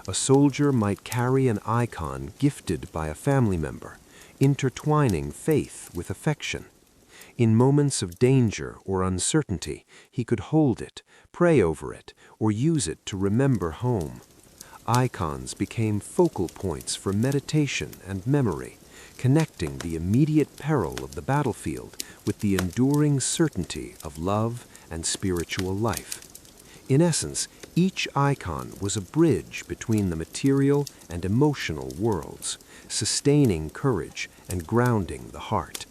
A soldier might carry an icon gifted by a family member, intertwining faith with affection. In moments of danger or uncertainty, he could hold it, pray over it, or use it to remember home. Icons became focal points for meditation and memory, connecting the immediate peril of the battlefield with the enduring certainty of love and spiritual life. In essence, each icon was a bridge between the material and emotional worlds, sustaining courage and grounding the heart.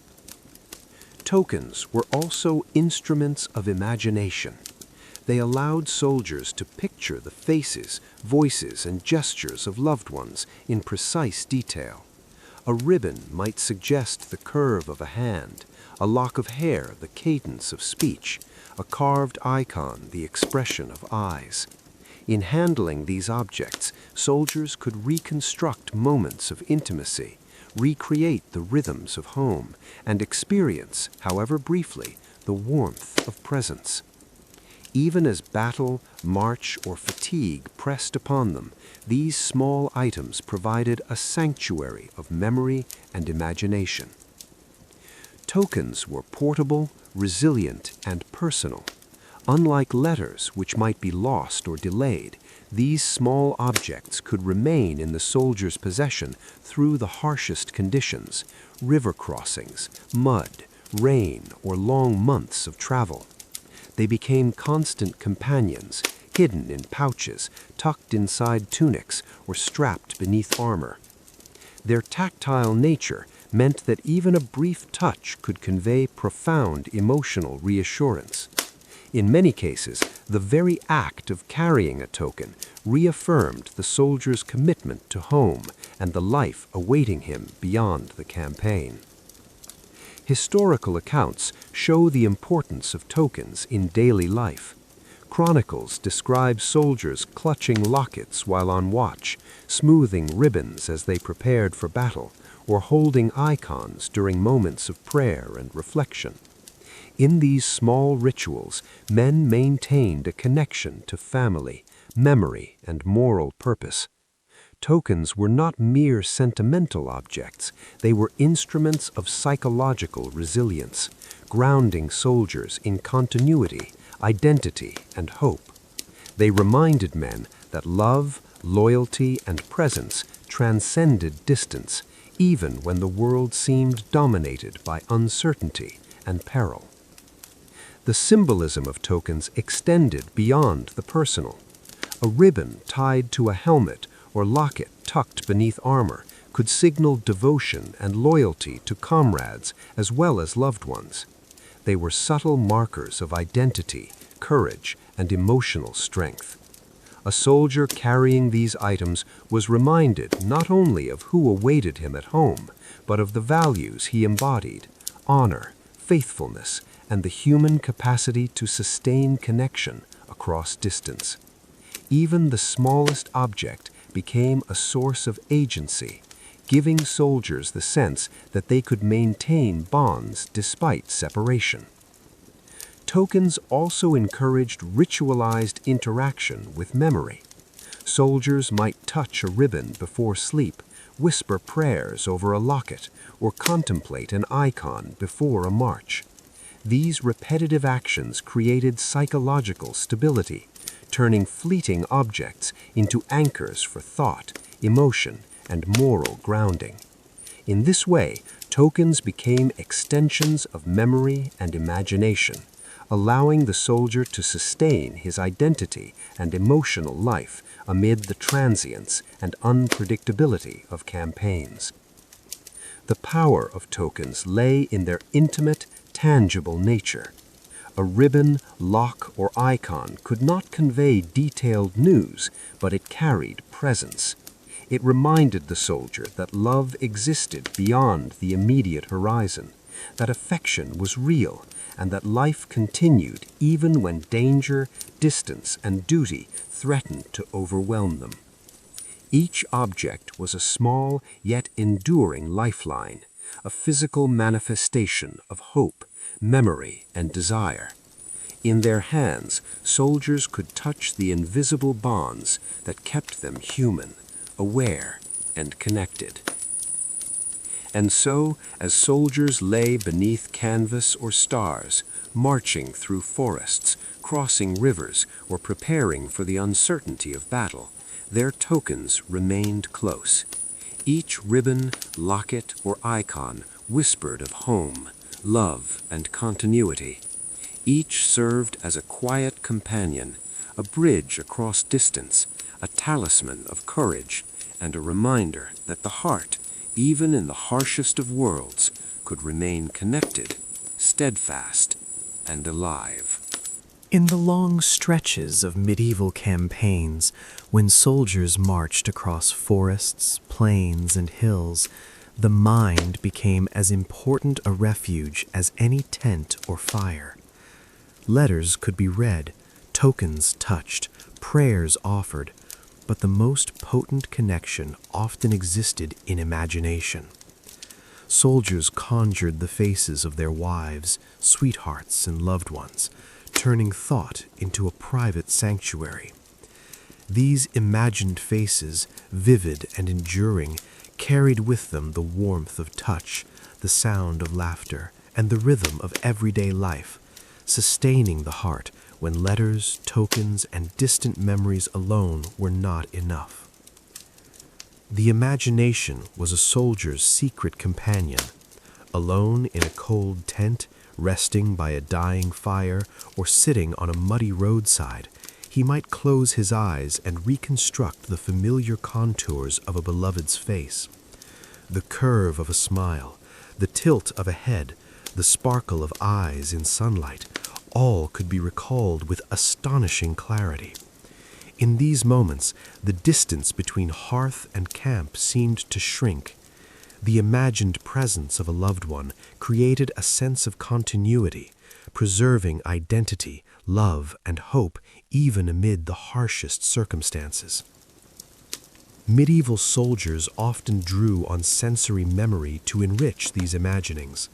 Tokens were also instruments of imagination. They allowed soldiers to picture the faces, voices, and gestures of loved ones in precise detail. A ribbon might suggest the curve of a hand, a lock of hair the cadence of speech, a carved icon the expression of eyes. In handling these objects, soldiers could reconstruct moments of intimacy, recreate the rhythms of home, and experience, however briefly, the warmth of presence. Even as battle, march, or fatigue pressed upon them, these small items provided a sanctuary of memory and imagination. Tokens were portable, resilient, and personal. Unlike letters, which might be lost or delayed, these small objects could remain in the soldier's possession through the harshest conditions, river crossings, mud, rain, or long months of travel. They became constant companions, hidden in pouches, tucked inside tunics, or strapped beneath armor. Their tactile nature meant that even a brief touch could convey profound emotional reassurance. In many cases, the very act of carrying a token reaffirmed the soldier's commitment to home and the life awaiting him beyond the campaign. Historical accounts show the importance of tokens in daily life. Chronicles describe soldiers clutching lockets while on watch, smoothing ribbons as they prepared for battle, or holding icons during moments of prayer and reflection. In these small rituals, men maintained a connection to family, memory, and moral purpose. Tokens were not mere sentimental objects, they were instruments of psychological resilience, grounding soldiers in continuity, identity, and hope. They reminded men that love, loyalty, and presence transcended distance, even when the world seemed dominated by uncertainty and peril. The symbolism of tokens extended beyond the personal. A ribbon tied to a helmet or locket tucked beneath armor could signal devotion and loyalty to comrades as well as loved ones. They were subtle markers of identity, courage, and emotional strength. A soldier carrying these items was reminded not only of who awaited him at home, but of the values he embodied: honor, faithfulness, and the human capacity to sustain connection across distance. Even the smallest object became a source of agency, giving soldiers the sense that they could maintain bonds despite separation. Tokens also encouraged ritualized interaction with memory. Soldiers might touch a ribbon before sleep, whisper prayers over a locket, or contemplate an icon before a march. These repetitive actions created psychological stability, turning fleeting objects into anchors for thought, emotion, and moral grounding. In this way, tokens became extensions of memory and imagination, allowing the soldier to sustain his identity and emotional life amid the transience and unpredictability of campaigns. The power of tokens lay in their intimate, tangible nature. A ribbon, lock, or icon could not convey detailed news, but it carried presence. It reminded the soldier that love existed beyond the immediate horizon, that affection was real, and that life continued even when danger, distance, and duty threatened to overwhelm them. Each object was a small yet enduring lifeline, a physical manifestation of hope, memory, and desire. In their hands, soldiers could touch the invisible bonds that kept them human, aware, and connected. And so, as soldiers lay beneath canvas or stars, marching through forests, crossing rivers, or preparing for the uncertainty of battle, their tokens remained close. Each ribbon, locket, or icon whispered of home, love, and continuity. Each served as a quiet companion, a bridge across distance, a talisman of courage, and a reminder that the heart, even in the harshest of worlds, could remain connected, steadfast, and alive. In the long stretches of medieval campaigns, when soldiers marched across forests, plains, and hills, the mind became as important a refuge as any tent or fire. Letters could be read, tokens touched, prayers offered, but the most potent connection often existed in imagination. Soldiers conjured the faces of their wives, sweethearts, and loved ones, turning thought into a private sanctuary. These imagined faces, vivid and enduring, carried with them the warmth of touch, the sound of laughter, and the rhythm of everyday life, sustaining the heart when letters, tokens, and distant memories alone were not enough. The imagination was a soldier's secret companion. Alone in a cold tent, resting by a dying fire, or sitting on a muddy roadside, he might close his eyes and reconstruct the familiar contours of a beloved's face. The curve of a smile, the tilt of a head, the sparkle of eyes in sunlight, all could be recalled with astonishing clarity. In these moments, the distance between hearth and camp seemed to shrink. The imagined presence of a loved one created a sense of continuity, preserving identity, love, and hope even amid the harshest circumstances. Medieval soldiers often drew on sensory memory to enrich these imaginings.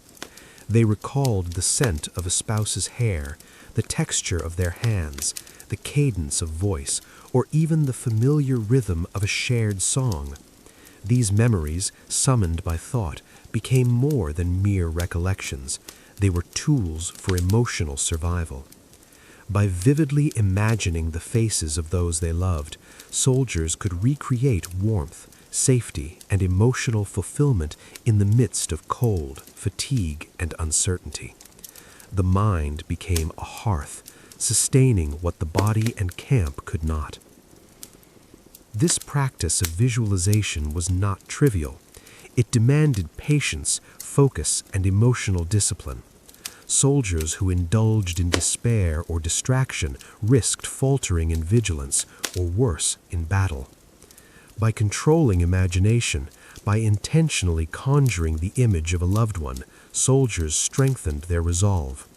They recalled the scent of a spouse's hair, the texture of their hands, the cadence of voice, or even the familiar rhythm of a shared song. These memories, summoned by thought, became more than mere recollections. They were tools for emotional survival. By vividly imagining the faces of those they loved, soldiers could recreate warmth, safety, and emotional fulfillment in the midst of cold, fatigue, and uncertainty. The mind became a hearth, sustaining what the body and camp could not. This practice of visualization was not trivial. It demanded patience, focus, and emotional discipline. Soldiers who indulged in despair or distraction risked faltering in vigilance, or worse, in battle. By controlling imagination, by intentionally conjuring the image of a loved one, soldiers strengthened their resolve.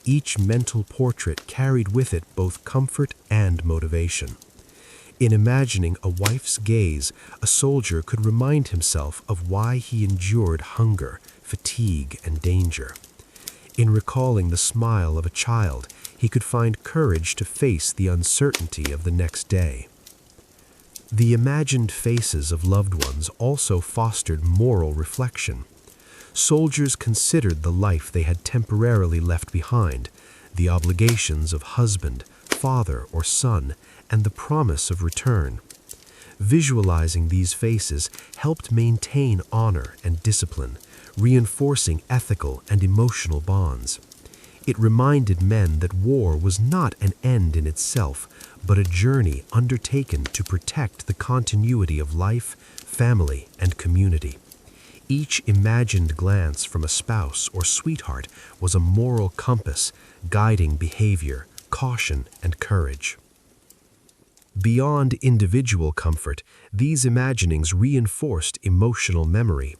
Each mental portrait carried with it both comfort and motivation. In imagining a wife's gaze, a soldier could remind himself of why he endured hunger, fatigue, and danger. In recalling the smile of a child, he could find courage to face the uncertainty of the next day. The imagined faces of loved ones also fostered moral reflection. Soldiers considered the life they had temporarily left behind, the obligations of husband, father, or son, and the promise of return. Visualizing these faces helped maintain honor and discipline, reinforcing ethical and emotional bonds. It reminded men that war was not an end in itself, but a journey undertaken to protect the continuity of life, family, and community. Each imagined glance from a spouse or sweetheart was a moral compass, guiding behavior, caution, and courage. Beyond individual comfort, these imaginings reinforced emotional memory.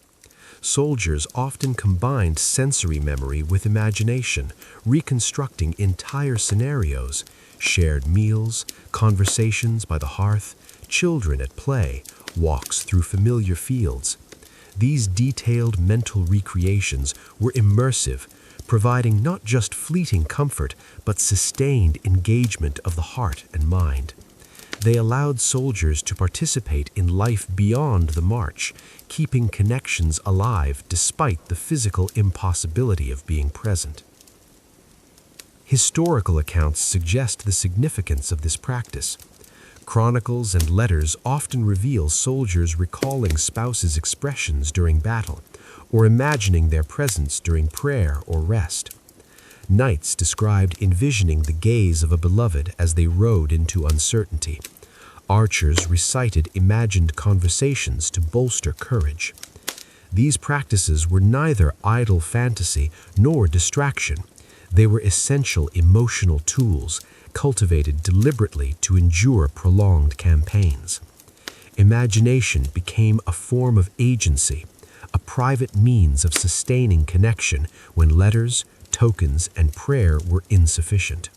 Soldiers often combined sensory memory with imagination, reconstructing entire scenarios, shared meals, conversations by the hearth, children at play, walks through familiar fields. These detailed mental recreations were immersive, providing not just fleeting comfort, but sustained engagement of the heart and mind. They allowed soldiers to participate in life beyond the march, keeping connections alive despite the physical impossibility of being present. Historical accounts suggest the significance of this practice. Chronicles and letters often reveal soldiers recalling spouses' expressions during battle, or imagining their presence during prayer or rest. Knights described envisioning the gaze of a beloved as they rode into uncertainty. Archers recited imagined conversations to bolster courage. These practices were neither idle fantasy nor distraction. They were essential emotional tools, cultivated deliberately to endure prolonged campaigns. Imagination became a form of agency, a private means of sustaining connection when letters, tokens, and prayer were insufficient.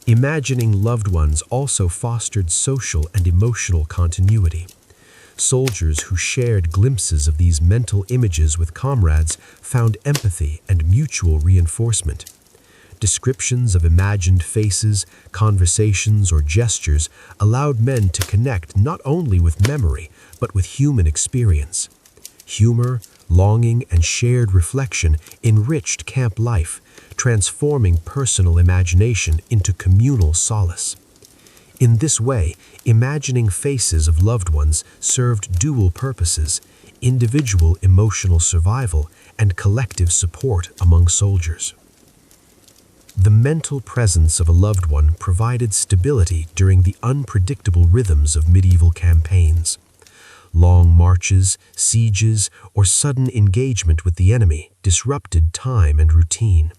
Imagining loved ones also fostered social and emotional continuity. Soldiers who shared glimpses of these mental images with comrades found empathy and mutual reinforcement. Descriptions of imagined faces, conversations, or gestures allowed men to connect not only with memory, but with human experience. Humor, longing, and shared reflection enriched camp life, transforming personal imagination into communal solace. In this way, imagining faces of loved ones served dual purposes: individual emotional survival and collective support among soldiers. The mental presence of a loved one provided stability during the unpredictable rhythms of medieval campaigns. Long marches, sieges, or sudden engagement with the enemy disrupted time and routine.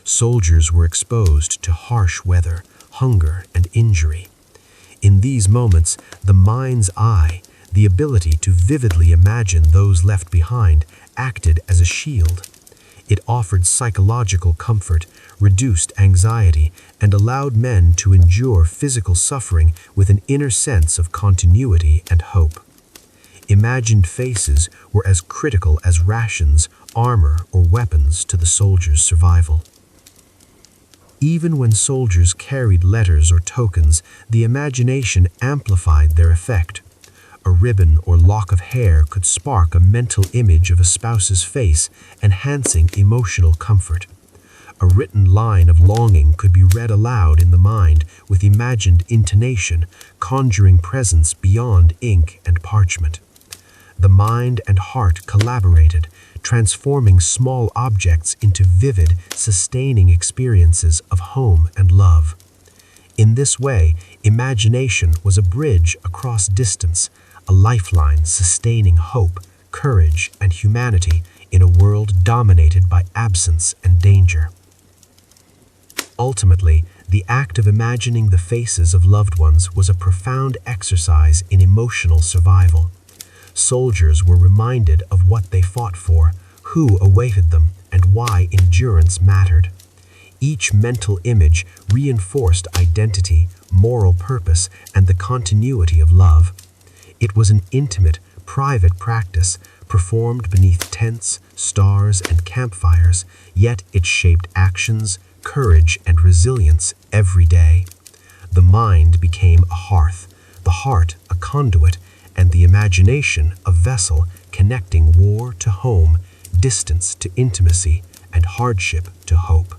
Soldiers were exposed to harsh weather, hunger, and injury. In these moments, the mind's eye, the ability to vividly imagine those left behind, acted as a shield. It offered psychological comfort, reduced anxiety, and allowed men to endure physical suffering with an inner sense of continuity and hope. Imagined faces were as critical as rations, armor, or weapons to the soldier's survival. Even when soldiers carried letters or tokens, the imagination amplified their effect. A ribbon or lock of hair could spark a mental image of a spouse's face, enhancing emotional comfort. A written line of longing could be read aloud in the mind with imagined intonation, conjuring presence beyond ink and parchment. The mind and heart collaborated, transforming small objects into vivid, sustaining experiences of home and love. In this way, imagination was a bridge across distance, a lifeline sustaining hope, courage, and humanity in a world dominated by absence and danger. Ultimately, the act of imagining the faces of loved ones was a profound exercise in emotional survival. Soldiers were reminded of what they fought for, who awaited them, and why endurance mattered. Each mental image reinforced identity, moral purpose, and the continuity of love. It was an intimate, private practice, performed beneath tents, stars, and campfires, yet it shaped actions, courage, and resilience every day. The mind became a hearth, the heart a conduit, and the imagination a vessel connecting war to home, distance to intimacy, and hardship to hope.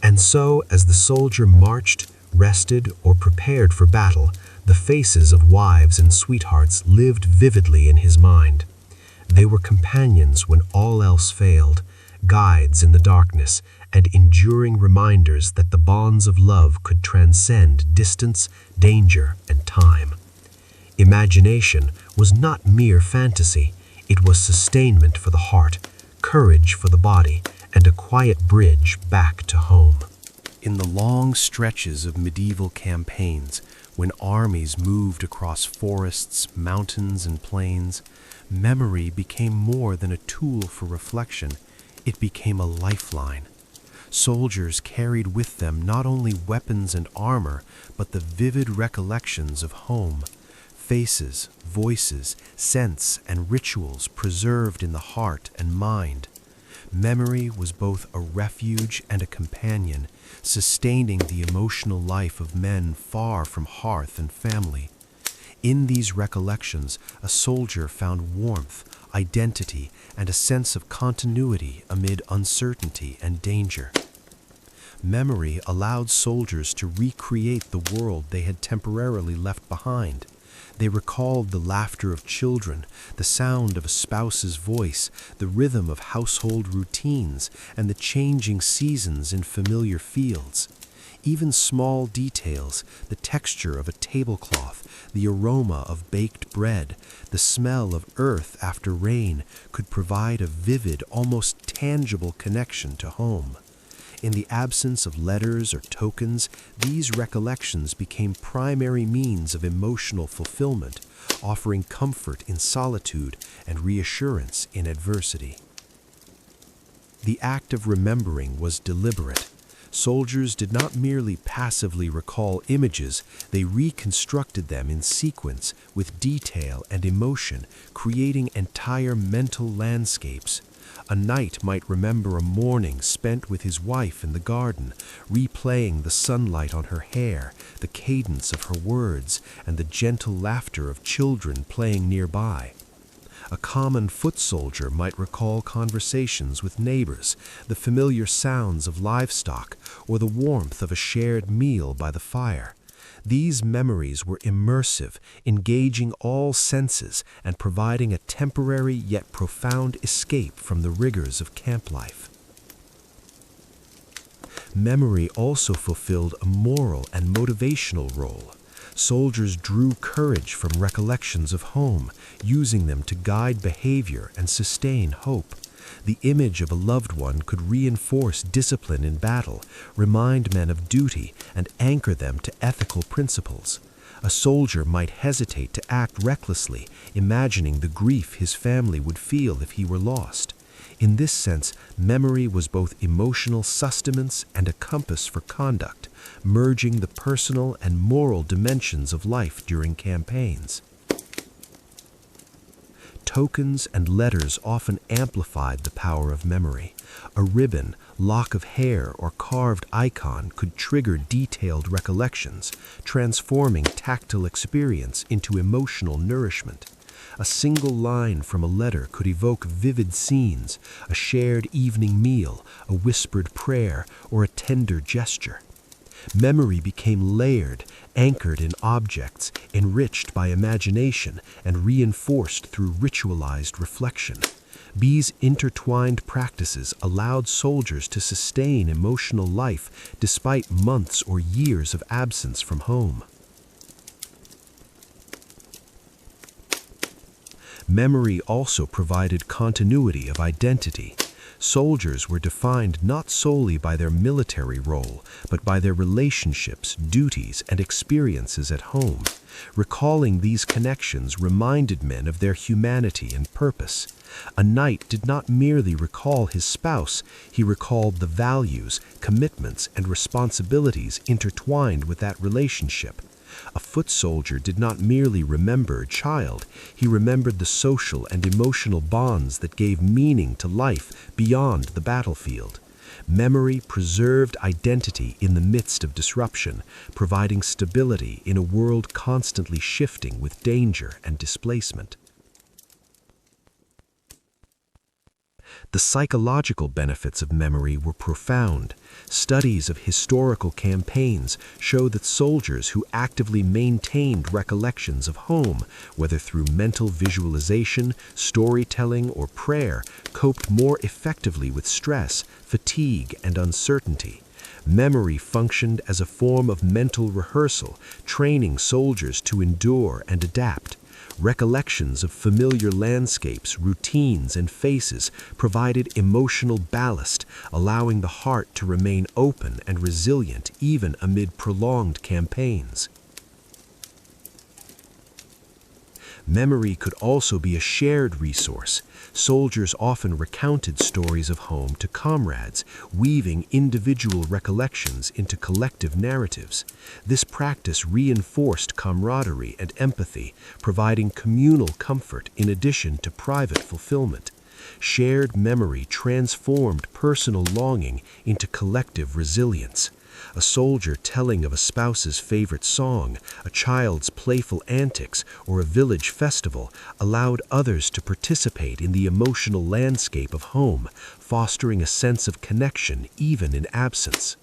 And so, as the soldier marched, rested, or prepared for battle, the faces of wives and sweethearts lived vividly in his mind. They were companions when all else failed, guides in the darkness, and enduring reminders that the bonds of love could transcend distance, danger, and time. Imagination was not mere fantasy, it was sustainment for the heart, courage for the body, and a quiet bridge back to home. In the long stretches of medieval campaigns, when armies moved across forests, mountains, and plains, memory became more than a tool for reflection, it became a lifeline. Soldiers carried with them not only weapons and armor, but the vivid recollections of home, faces, voices, scents, and rituals preserved in the heart and mind. Memory was both a refuge and a companion, sustaining the emotional life of men far from hearth and family. In these recollections, a soldier found warmth, identity, and a sense of continuity amid uncertainty and danger. Memory allowed soldiers to recreate the world they had temporarily left behind. They recalled the laughter of children, the sound of a spouse's voice, the rhythm of household routines, and the changing seasons in familiar fields. Even small details, the texture of a tablecloth, the aroma of baked bread, the smell of earth after rain, could provide a vivid, almost tangible connection to home. In the absence of letters or tokens, these recollections became primary means of emotional fulfillment, offering comfort in solitude and reassurance in adversity. The act of remembering was deliberate. Soldiers did not merely passively recall images, they reconstructed them in sequence with detail and emotion, creating entire mental landscapes. A knight might remember a morning spent with his wife in the garden, replaying the sunlight on her hair, the cadence of her words, and the gentle laughter of children playing nearby. A common foot soldier might recall conversations with neighbors, the familiar sounds of livestock, or the warmth of a shared meal by the fire. These memories were immersive, engaging all senses and providing a temporary yet profound escape from the rigors of camp life. Memory also fulfilled a moral and motivational role. Soldiers drew courage from recollections of home, using them to guide behavior and sustain hope. The image of a loved one could reinforce discipline in battle, remind men of duty, and anchor them to ethical principles. A soldier might hesitate to act recklessly, imagining the grief his family would feel if he were lost. In this sense, memory was both emotional sustenance and a compass for conduct, merging the personal and moral dimensions of life during campaigns. Tokens and letters often amplified the power of memory. A ribbon, lock of hair, or carved icon could trigger detailed recollections, transforming tactile experience into emotional nourishment. A single line from a letter could evoke vivid scenes, a shared evening meal, a whispered prayer, or a tender gesture. Memory became layered, anchored in objects, enriched by imagination, and reinforced through ritualized reflection. These intertwined practices allowed soldiers to sustain emotional life despite months or years of absence from home. Memory also provided continuity of identity. Soldiers were defined not solely by their military role, but by their relationships, duties, and experiences at home. Recalling these connections reminded men of their humanity and purpose. A knight did not merely recall his spouse, he recalled the values, commitments, and responsibilities intertwined with that relationship. A foot soldier did not merely remember a child, he remembered the social and emotional bonds that gave meaning to life beyond the battlefield. Memory preserved identity in the midst of disruption, providing stability in a world constantly shifting with danger and displacement. The psychological benefits of memory were profound. Studies of historical campaigns show that soldiers who actively maintained recollections of home, whether through mental visualization, storytelling, or prayer, coped more effectively with stress, fatigue, and uncertainty. Memory functioned as a form of mental rehearsal, training soldiers to endure and adapt. Recollections of familiar landscapes, routines, and faces provided emotional ballast, allowing the heart to remain open and resilient even amid prolonged campaigns. Memory could also be a shared resource. Soldiers often recounted stories of home to comrades, weaving individual recollections into collective narratives. This practice reinforced camaraderie and empathy, providing communal comfort in addition to private fulfillment. Shared memory transformed personal longing into collective resilience. A soldier telling of a spouse's favorite song, a child's playful antics, or a village festival allowed others to participate in the emotional landscape of home, fostering a sense of connection even in absence.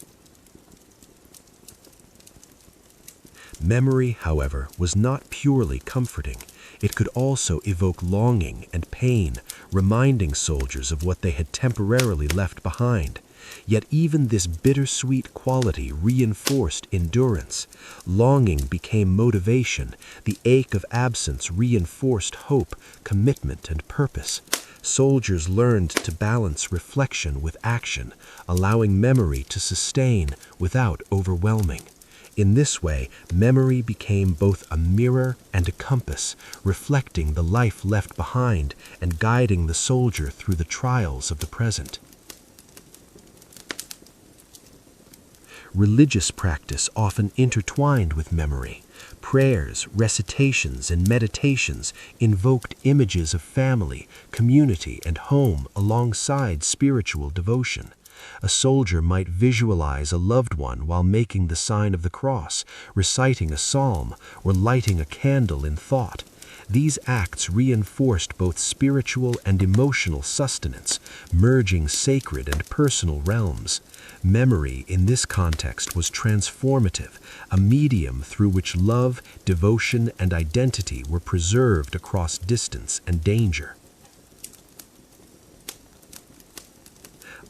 Memory, however, was not purely comforting. It could also evoke longing and pain, reminding soldiers of what they had temporarily left behind. Yet even this bittersweet quality reinforced endurance. Longing became motivation. The ache of absence reinforced hope, commitment, and purpose. Soldiers learned to balance reflection with action, allowing memory to sustain without overwhelming. In this way, memory became both a mirror and a compass, reflecting the life left behind and guiding the soldier through the trials of the present. Religious practice often intertwined with memory. Prayers, recitations, and meditations invoked images of family, community, and home alongside spiritual devotion. A soldier might visualize a loved one while making the sign of the cross, reciting a psalm, or lighting a candle in thought. These acts reinforced both spiritual and emotional sustenance, merging sacred and personal realms. Memory in this context was transformative, a medium through which love, devotion, and identity were preserved across distance and danger.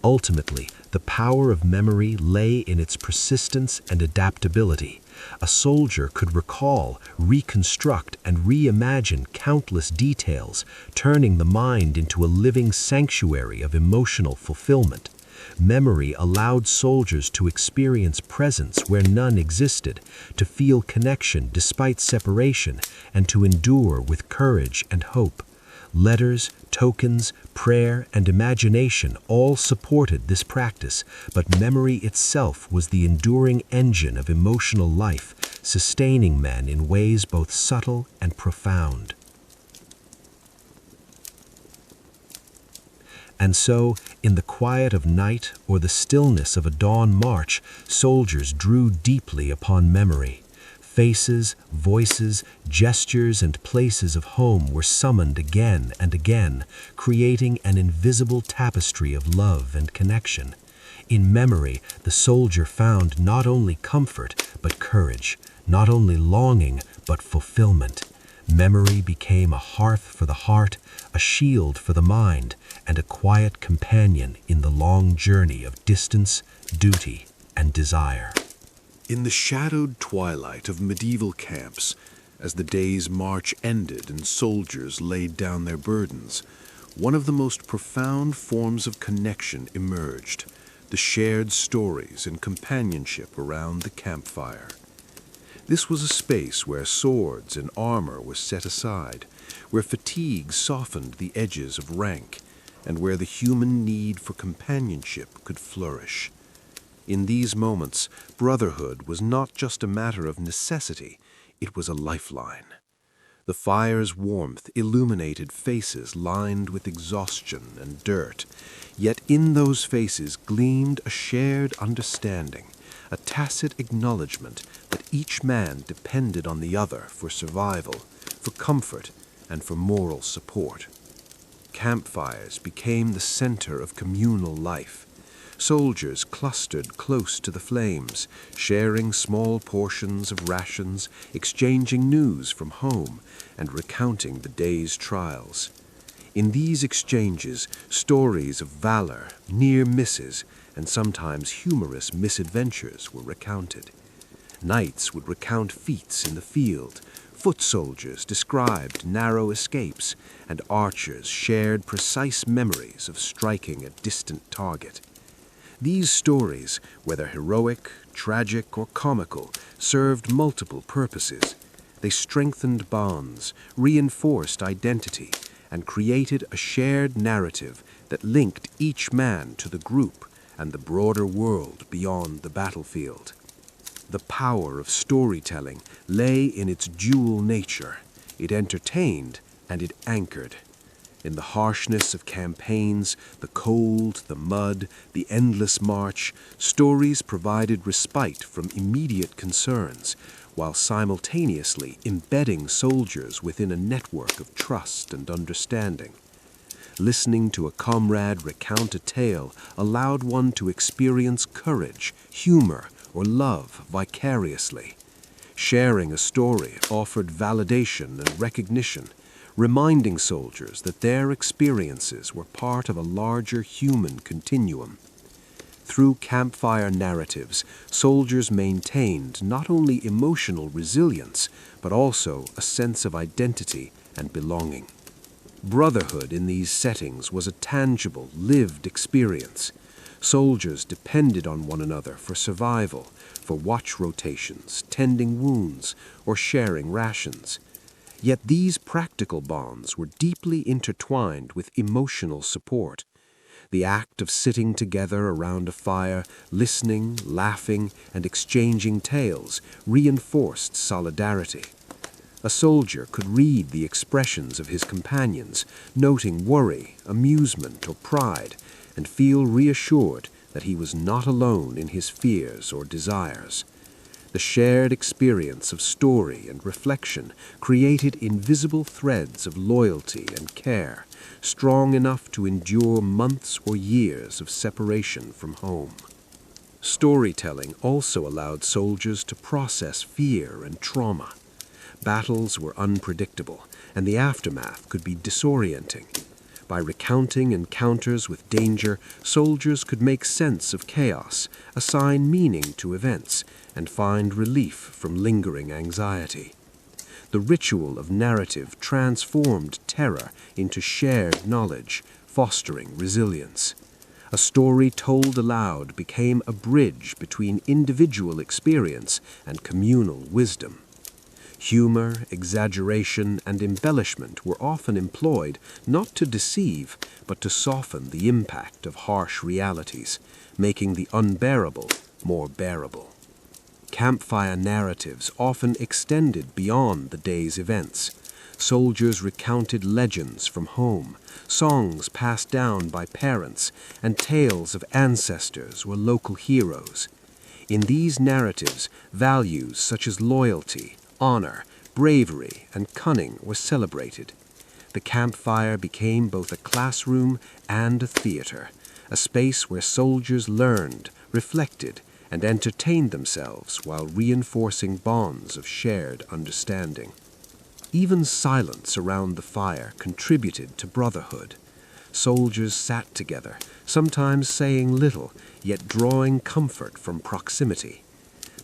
Ultimately, the power of memory lay in its persistence and adaptability. A soldier could recall, reconstruct, and reimagine countless details, turning the mind into a living sanctuary of emotional fulfillment. Memory allowed soldiers to experience presence where none existed, to feel connection despite separation, and to endure with courage and hope. Letters, tokens, prayer, and imagination all supported this practice, but memory itself was the enduring engine of emotional life, sustaining men in ways both subtle and profound. And so, in the quiet of night or the stillness of a dawn march, soldiers drew deeply upon memory. Faces, voices, gestures, and places of home were summoned again and again, creating an invisible tapestry of love and connection. In memory, the soldier found not only comfort, but courage, not only longing, but fulfillment. Memory became a hearth for the heart, a shield for the mind, and a quiet companion in the long journey of distance, duty, and desire. In the shadowed twilight of medieval camps, As the day's march ended and soldiers laid down their burdens, one of the most profound forms of connection emerged, the shared stories and companionship around the campfire. This was a space where swords and armor were set aside, where fatigue softened the edges of rank, and where the human need for companionship could flourish. In these moments, brotherhood was not just a matter of necessity, it was a lifeline. The fire's warmth illuminated faces lined with exhaustion and dirt, yet in those faces gleamed a shared understanding, a tacit acknowledgement that each man depended on the other for survival, for comfort, and for moral support. Campfires became the center of communal life. Soldiers clustered close to the flames, sharing small portions of rations, exchanging news from home, and recounting the day's trials. In these exchanges, stories of valor, near misses, and sometimes humorous misadventures were recounted. Knights would recount feats in the field, foot soldiers described narrow escapes, and archers shared precise memories of striking a distant target. These stories, whether heroic, tragic, or comical, served multiple purposes. They strengthened bonds, reinforced identity, and created a shared narrative that linked each man to the group and the broader world beyond the battlefield. The power of storytelling lay in its dual nature. It entertained and it anchored. In the harshness of campaigns, the cold, the mud, the endless march, stories provided respite from immediate concerns, while simultaneously embedding soldiers within a network of trust and understanding. Listening to a comrade recount a tale allowed one to experience courage, humor, or love vicariously. Sharing a story offered validation and recognition, reminding soldiers that their experiences were part of a larger human continuum. Through campfire narratives, soldiers maintained not only emotional resilience, but also a sense of identity and belonging. Brotherhood in these settings was a tangible, lived experience. Soldiers depended on one another for survival, for watch rotations, tending wounds, or sharing rations. Yet these practical bonds were deeply intertwined with emotional support. The act of sitting together around a fire, listening, laughing, and exchanging tales reinforced solidarity. A soldier could read the expressions of his companions, noting worry, amusement, or pride, and feel reassured that he was not alone in his fears or desires. The shared experience of story and reflection created invisible threads of loyalty and care, strong enough to endure months or years of separation from home. Storytelling also allowed soldiers to process fear and trauma. Battles were unpredictable, and the aftermath could be disorienting. By recounting encounters with danger, soldiers could make sense of chaos, assign meaning to events, and find relief from lingering anxiety. The ritual of narrative transformed terror into shared knowledge, fostering resilience. A story told aloud became a bridge between individual experience and communal wisdom. Humor, exaggeration, and embellishment were often employed not to deceive, but to soften the impact of harsh realities, making the unbearable more bearable. Campfire narratives often extended beyond the day's events. Soldiers recounted legends from home, songs passed down by parents, and tales of ancestors or local heroes. In these narratives, values such as loyalty, honor, bravery, and cunning were celebrated. The campfire became both a classroom and a theater, a space where soldiers learned, reflected, and entertained themselves while reinforcing bonds of shared understanding. Even silence around the fire contributed to brotherhood. Soldiers sat together, sometimes saying little, yet drawing comfort from proximity.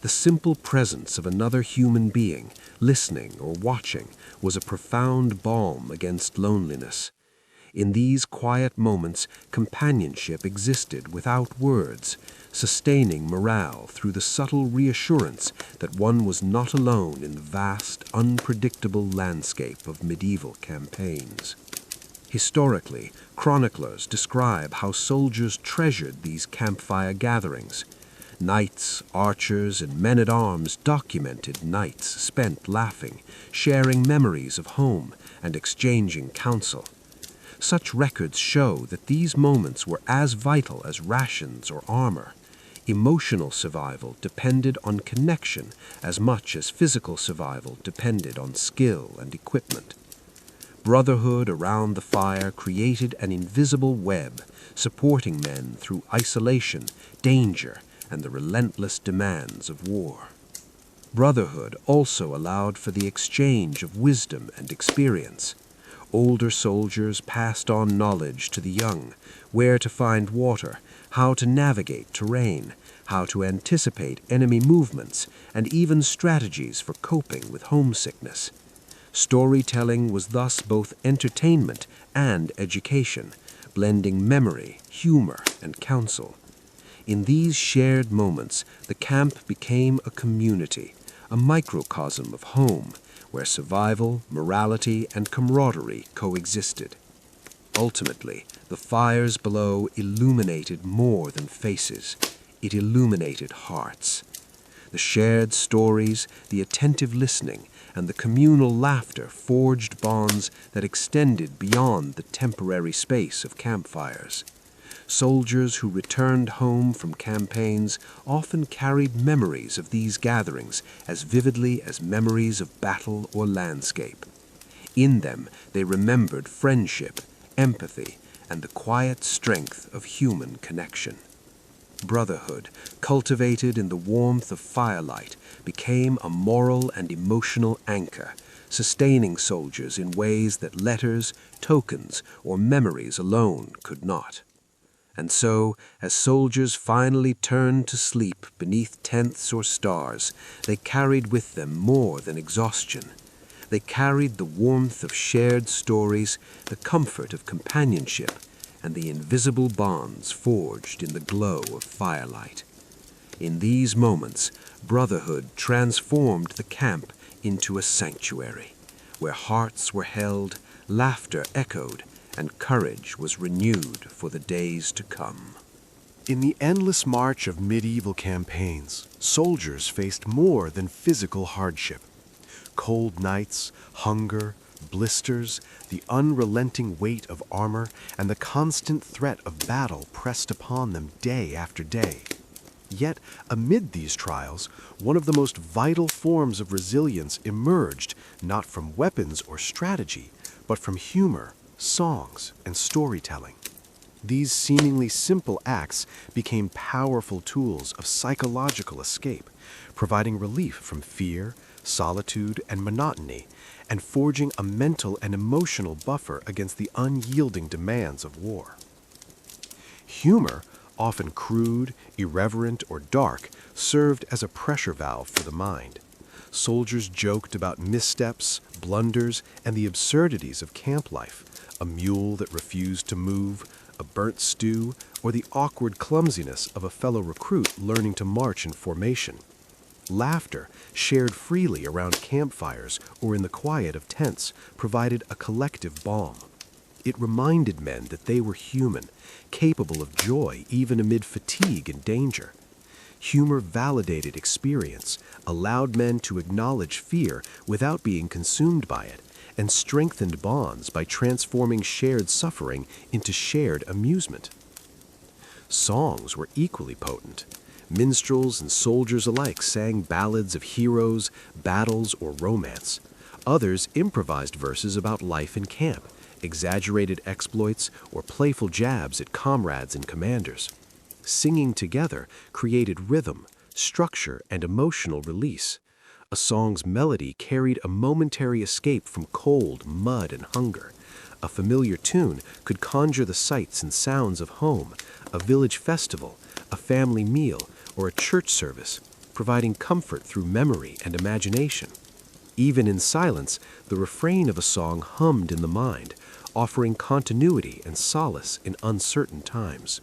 The simple presence of another human being, listening or watching, was a profound balm against loneliness. In these quiet moments, companionship existed without words, sustaining morale through the subtle reassurance that one was not alone in the vast, unpredictable landscape of medieval campaigns. Historically, chroniclers describe how soldiers treasured these campfire gatherings. Knights, archers, and men-at-arms documented nights spent laughing, sharing memories of home, and exchanging counsel. Such records show that these moments were as vital as rations or armor. Emotional survival depended on connection as much as physical survival depended on skill and equipment. Brotherhood around the fire created an invisible web, supporting men through isolation, danger, and the relentless demands of war. Brotherhood also allowed for the exchange of wisdom and experience. Older soldiers passed on knowledge to the young, where to find water, how to navigate terrain, how to anticipate enemy movements, and even strategies for coping with homesickness. Storytelling was thus both entertainment and education, blending memory, humor, and counsel. In these shared moments, the camp became a community, a microcosm of home, where survival, morality, and camaraderie coexisted. Ultimately, the fires below illuminated more than faces. It illuminated hearts. The shared stories, the attentive listening, and the communal laughter forged bonds that extended beyond the temporary space of campfires. Soldiers who returned home from campaigns often carried memories of these gatherings as vividly as memories of battle or landscape. In them, they remembered friendship, empathy, and the quiet strength of human connection. Brotherhood, cultivated in the warmth of firelight, became a moral and emotional anchor, sustaining soldiers in ways that letters, tokens, or memories alone could not. And so, as soldiers finally turned to sleep beneath tents or stars, they carried with them more than exhaustion. They carried the warmth of shared stories, the comfort of companionship, and the invisible bonds forged in the glow of firelight. In these moments, brotherhood transformed the camp into a sanctuary, where hearts were held, laughter echoed, and courage was renewed for the days to come. In the endless march of medieval campaigns, soldiers faced more than physical hardship. Cold nights, hunger, blisters, the unrelenting weight of armor, and the constant threat of battle pressed upon them day after day. Yet, amid these trials, one of the most vital forms of resilience emerged not from weapons or strategy, but from humor, songs, and storytelling. These seemingly simple acts became powerful tools of psychological escape, providing relief from fear, solitude, and monotony, and forging a mental and emotional buffer against the unyielding demands of war. Humor, often crude, irreverent, or dark, served as a pressure valve for the mind. Soldiers joked about missteps, blunders, and the absurdities of camp life, a mule that refused to move, a burnt stew, or the awkward clumsiness of a fellow recruit learning to march in formation. Laughter, shared freely around campfires or in the quiet of tents, provided a collective balm. It reminded men that they were human, capable of joy even amid fatigue and danger. Humor validated experience, allowed men to acknowledge fear without being consumed by it, and strengthened bonds by transforming shared suffering into shared amusement. Songs were equally potent. Minstrels and soldiers alike sang ballads of heroes, battles, or romance. Others improvised verses about life in camp, exaggerated exploits, or playful jabs at comrades and commanders. Singing together created rhythm, structure, and emotional release. A song's melody carried a momentary escape from cold, mud, and hunger. A familiar tune could conjure the sights and sounds of home, a village festival, a family meal, or a church service. providing comfort through memory and imagination. Even in silence, the refrain of a song hummed in the mind, offering continuity and solace in uncertain times.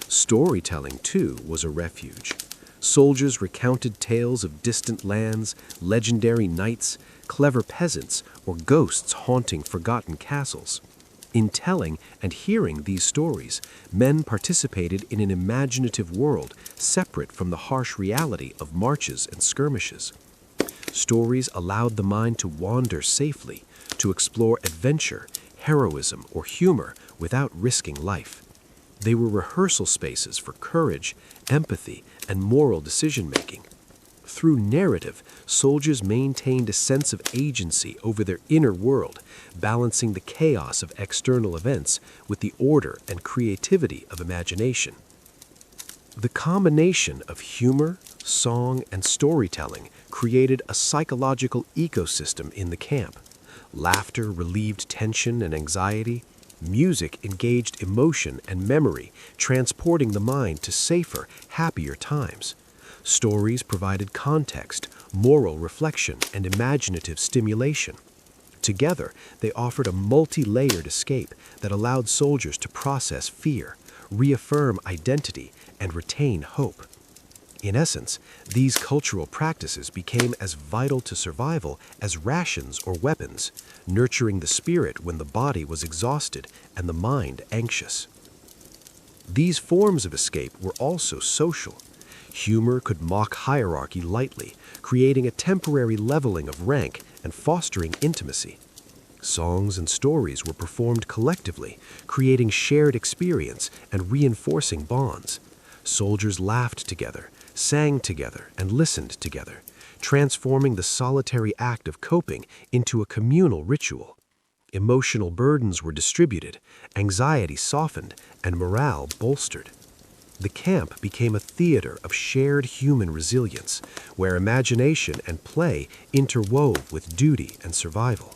Storytelling, too, was a refuge. Soldiers recounted tales of distant lands, legendary knights, clever peasants, or ghosts haunting forgotten castles. In telling and hearing these stories, men participated in an imaginative world separate from the harsh reality of marches and skirmishes. Stories allowed the mind to wander safely, to explore adventure, heroism, or humor without risking life. They were rehearsal spaces for courage, empathy, and moral decision-making. Through narrative, soldiers maintained a sense of agency over their inner world, balancing the chaos of external events with the order and creativity of imagination. The combination of humor, song, and storytelling created a psychological ecosystem in the camp. Laughter relieved tension and anxiety. Music engaged emotion and memory, transporting the mind to safer, happier times. Stories provided context, moral reflection, and imaginative stimulation. Together, they offered a multi-layered escape that allowed soldiers to process fear, reaffirm identity, and retain hope. In essence, these cultural practices became as vital to survival as rations or weapons, nurturing the spirit when the body was exhausted and the mind anxious. These forms of escape were also social. Humor could mock hierarchy lightly, creating a temporary leveling of rank and fostering intimacy. Songs and stories were performed collectively, creating shared experience and reinforcing bonds. Soldiers laughed together, sang together, and listened together, transforming the solitary act of coping into a communal ritual. Emotional burdens were distributed, anxiety softened, and morale bolstered. The camp became a theater of shared human resilience, where imagination and play interwove with duty and survival.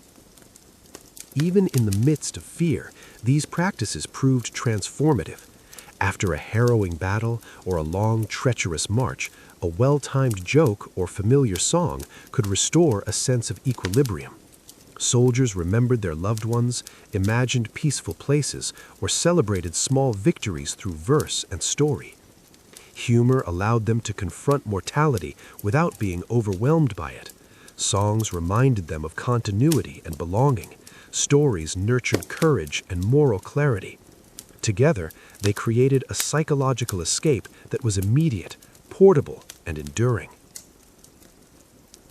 Even in the midst of fear, these practices proved transformative. After a harrowing battle or a long, treacherous march, a well-timed joke or familiar song could restore a sense of equilibrium. Soldiers remembered their loved ones, imagined peaceful places, or celebrated small victories through verse and story. Humor allowed them to confront mortality without being overwhelmed by it. Songs reminded them of continuity and belonging. Stories nurtured courage and moral clarity. Together, they created a psychological escape that was immediate, portable, and enduring.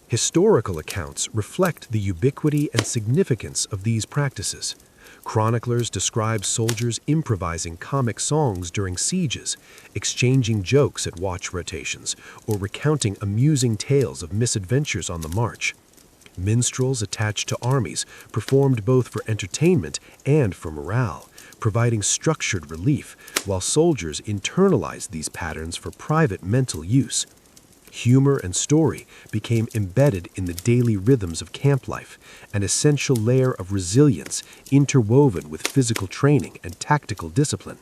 Historical accounts reflect the ubiquity and significance of these practices. Chroniclers describe soldiers improvising comic songs during sieges, exchanging jokes at watch rotations, or recounting amusing tales of misadventures on the march. Minstrels attached to armies performed both for entertainment and for morale, providing structured relief, while soldiers internalized these patterns for private mental use. Humor and story became embedded in the daily rhythms of camp life, an essential layer of resilience interwoven with physical training and tactical discipline.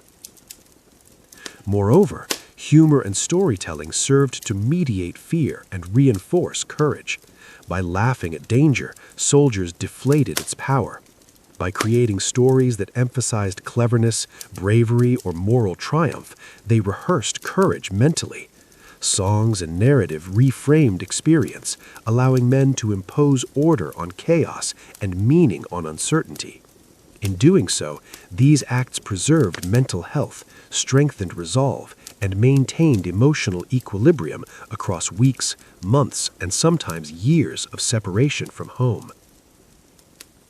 Moreover, humor and storytelling served to mediate fear and reinforce courage. By laughing at danger, soldiers deflated its power. By creating stories that emphasized cleverness, bravery, or moral triumph, they rehearsed courage mentally. Songs and narrative reframed experience, allowing men to impose order on chaos and meaning on uncertainty. In doing so, these acts preserved mental health, strengthened resolve, and maintained emotional equilibrium across weeks, months, and sometimes years of separation from home.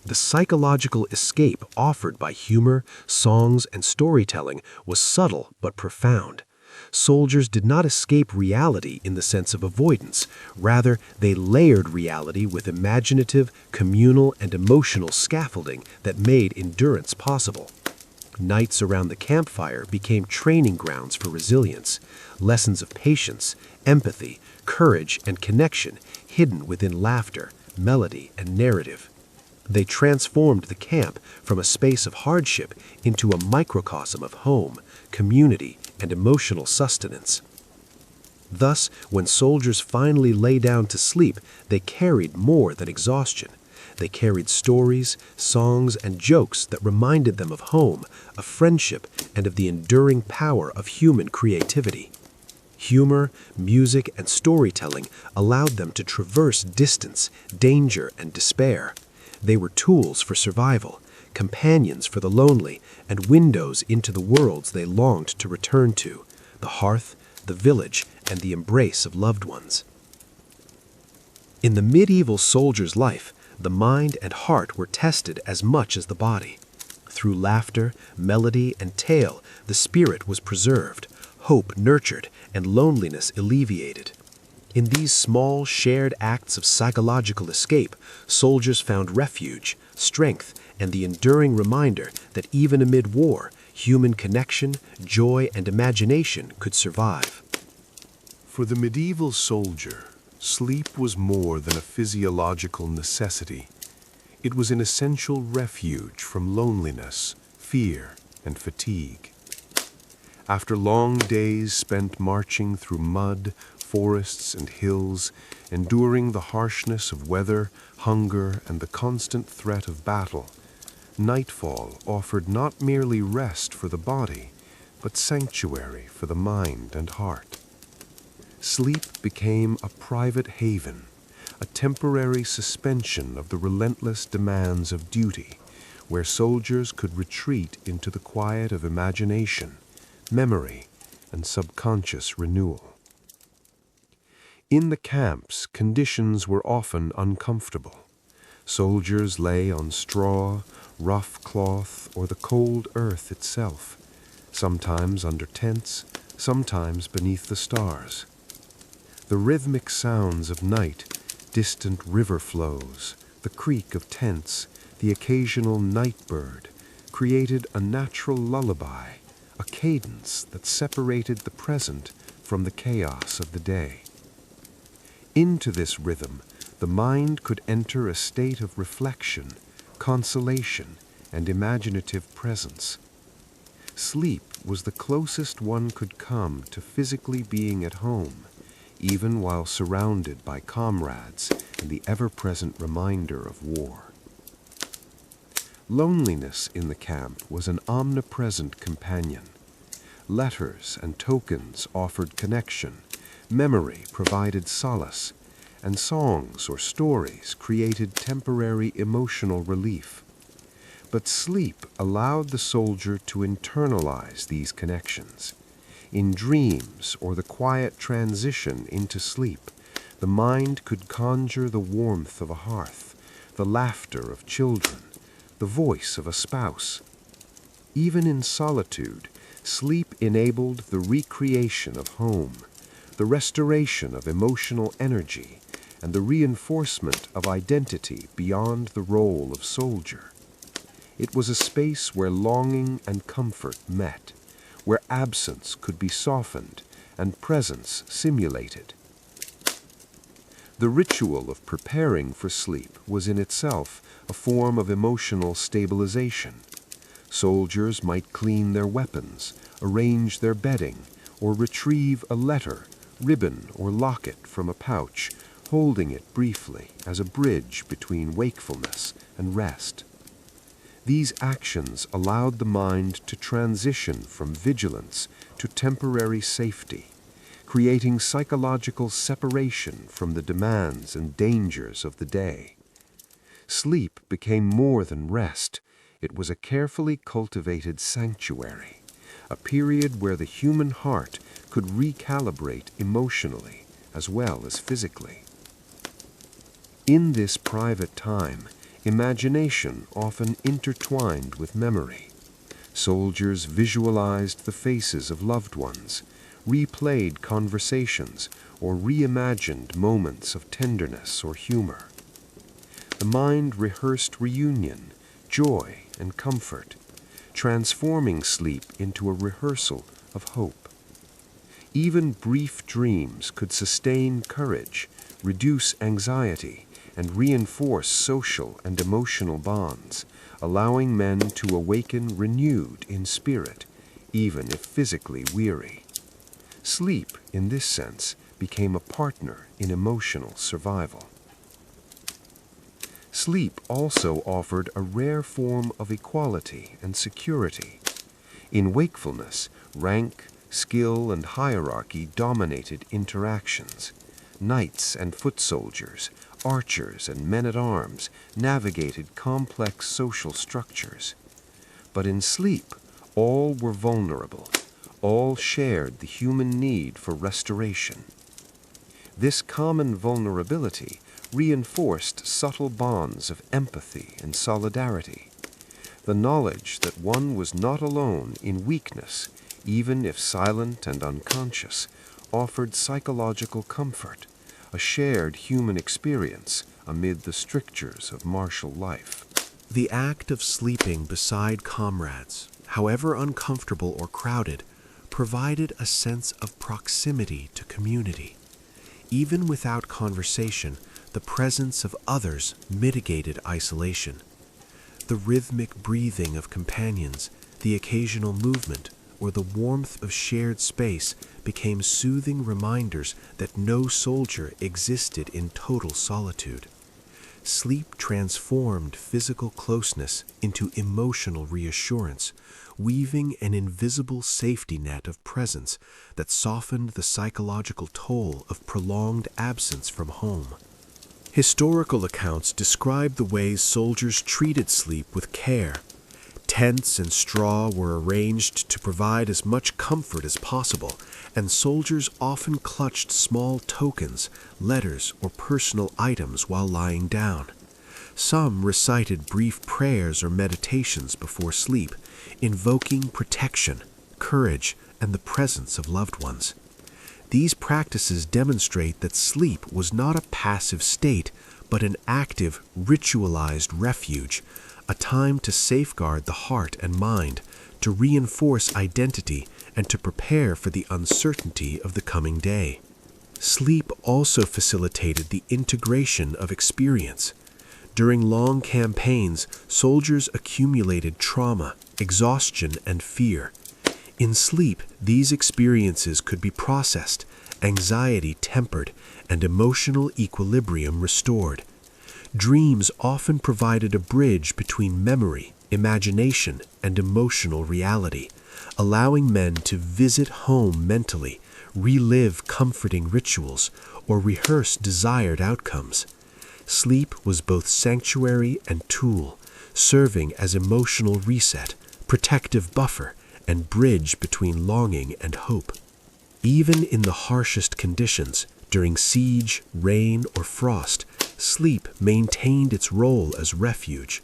The psychological escape offered by humor, songs, and storytelling was subtle but profound. Soldiers did not escape reality in the sense of avoidance. Rather, they layered reality with imaginative, communal, and emotional scaffolding that made endurance possible. Nights around the campfire became training grounds for resilience, lessons of patience, empathy, courage, and connection hidden within laughter, melody, and narrative. They transformed the camp from a space of hardship into a microcosm of home, community, and emotional sustenance. Thus, when soldiers finally lay down to sleep, they carried more than exhaustion. They carried stories, songs, and jokes that reminded them of home, of friendship, and of the enduring power of human creativity. Humor, music, and storytelling allowed them to traverse distance, danger, and despair. They were tools for survival, companions for the lonely, and windows into the worlds they longed to return to, the hearth, the village, and the embrace of loved ones. In the medieval soldier's life, the mind and heart were tested as much as the body. Through laughter, melody, and tale, the spirit was preserved, hope nurtured, and loneliness alleviated. In these small, shared acts of psychological escape, soldiers found refuge, strength, and the enduring reminder that even amid war, human connection, joy, and imagination could survive. For the medieval soldier, sleep was more than a physiological necessity. It was an essential refuge from loneliness, fear, and fatigue. After long days spent marching through mud, forests, and hills, enduring the harshness of weather, hunger, and the constant threat of battle, nightfall offered not merely rest for the body, but sanctuary for the mind and heart. Sleep became a private haven, a temporary suspension of the relentless demands of duty, where soldiers could retreat into the quiet of imagination, memory, and subconscious renewal. In the camps, conditions were often uncomfortable. Soldiers lay on straw, rough cloth, or the cold earth itself, sometimes under tents, sometimes beneath the stars. The rhythmic sounds of night, distant river flows, the creak of tents, the occasional night bird, created a natural lullaby, a cadence that separated the present from the chaos of the day. Into this rhythm, the mind could enter a state of reflection, consolation, and imaginative presence. Sleep was the closest one could come to physically being at home, even while surrounded by comrades and the ever-present reminder of war. Loneliness in the camp was an omnipresent companion. Letters and tokens offered connection, memory provided solace, and songs or stories created temporary emotional relief. But sleep allowed the soldier to internalize these connections. In dreams or the quiet transition into sleep, the mind could conjure the warmth of a hearth, the laughter of children, the voice of a spouse. Even in solitude, sleep enabled the recreation of home, the restoration of emotional energy, and the reinforcement of identity beyond the role of soldier. It was a space where longing and comfort met, where absence could be softened and presence simulated. The ritual of preparing for sleep was in itself a form of emotional stabilization. Soldiers might clean their weapons, arrange their bedding, or retrieve a letter, ribbon, or locket from a pouch, holding it briefly as a bridge between wakefulness and rest. These actions allowed the mind to transition from vigilance to temporary safety, creating psychological separation from the demands and dangers of the day. Sleep became more than rest. It was a carefully cultivated sanctuary, a period where the human heart could recalibrate emotionally as well as physically. In this private time, imagination often intertwined with memory. Soldiers visualized the faces of loved ones, replayed conversations, or reimagined moments of tenderness or humor. The mind rehearsed reunion, joy, and comfort, transforming sleep into a rehearsal of hope. Even brief dreams could sustain courage, reduce anxiety, and reinforce social and emotional bonds, allowing men to awaken renewed in spirit, even if physically weary. Sleep, in this sense, became a partner in emotional survival. Sleep also offered a rare form of equality and security. In wakefulness, rank, skill, and hierarchy dominated interactions. Knights and foot soldiers, archers and men-at-arms navigated complex social structures. But in sleep, all were vulnerable. All shared the human need for restoration. This common vulnerability reinforced subtle bonds of empathy and solidarity. The knowledge that one was not alone in weakness, even if silent and unconscious, offered psychological comfort, a shared human experience amid the strictures of martial life. The act of sleeping beside comrades, however uncomfortable or crowded, provided a sense of proximity to community. Even without conversation, the presence of others mitigated isolation. The rhythmic breathing of companions, the occasional movement, or the warmth of shared space became soothing reminders that no soldier existed in total solitude. Sleep transformed physical closeness into emotional reassurance, weaving an invisible safety net of presence that softened the psychological toll of prolonged absence from home. Historical accounts describe the ways soldiers treated sleep with care. Tents and straw were arranged to provide as much comfort as possible, and soldiers often clutched small tokens, letters, or personal items while lying down. Some recited brief prayers or meditations before sleep, invoking protection, courage, and the presence of loved ones. These practices demonstrate that sleep was not a passive state, but an active, ritualized refuge, a time to safeguard the heart and mind, to reinforce identity, and to prepare for the uncertainty of the coming day. Sleep also facilitated the integration of experience. During long campaigns, soldiers accumulated trauma, exhaustion, and fear. In sleep, these experiences could be processed, anxiety tempered, and emotional equilibrium restored. Dreams often provided a bridge between memory, imagination, and emotional reality, allowing men to visit home mentally, relive comforting rituals, or rehearse desired outcomes. Sleep was both sanctuary and tool, serving as emotional reset, protective buffer, and bridge between longing and hope. Even in the harshest conditions, during siege, rain, or frost, sleep maintained its role as refuge.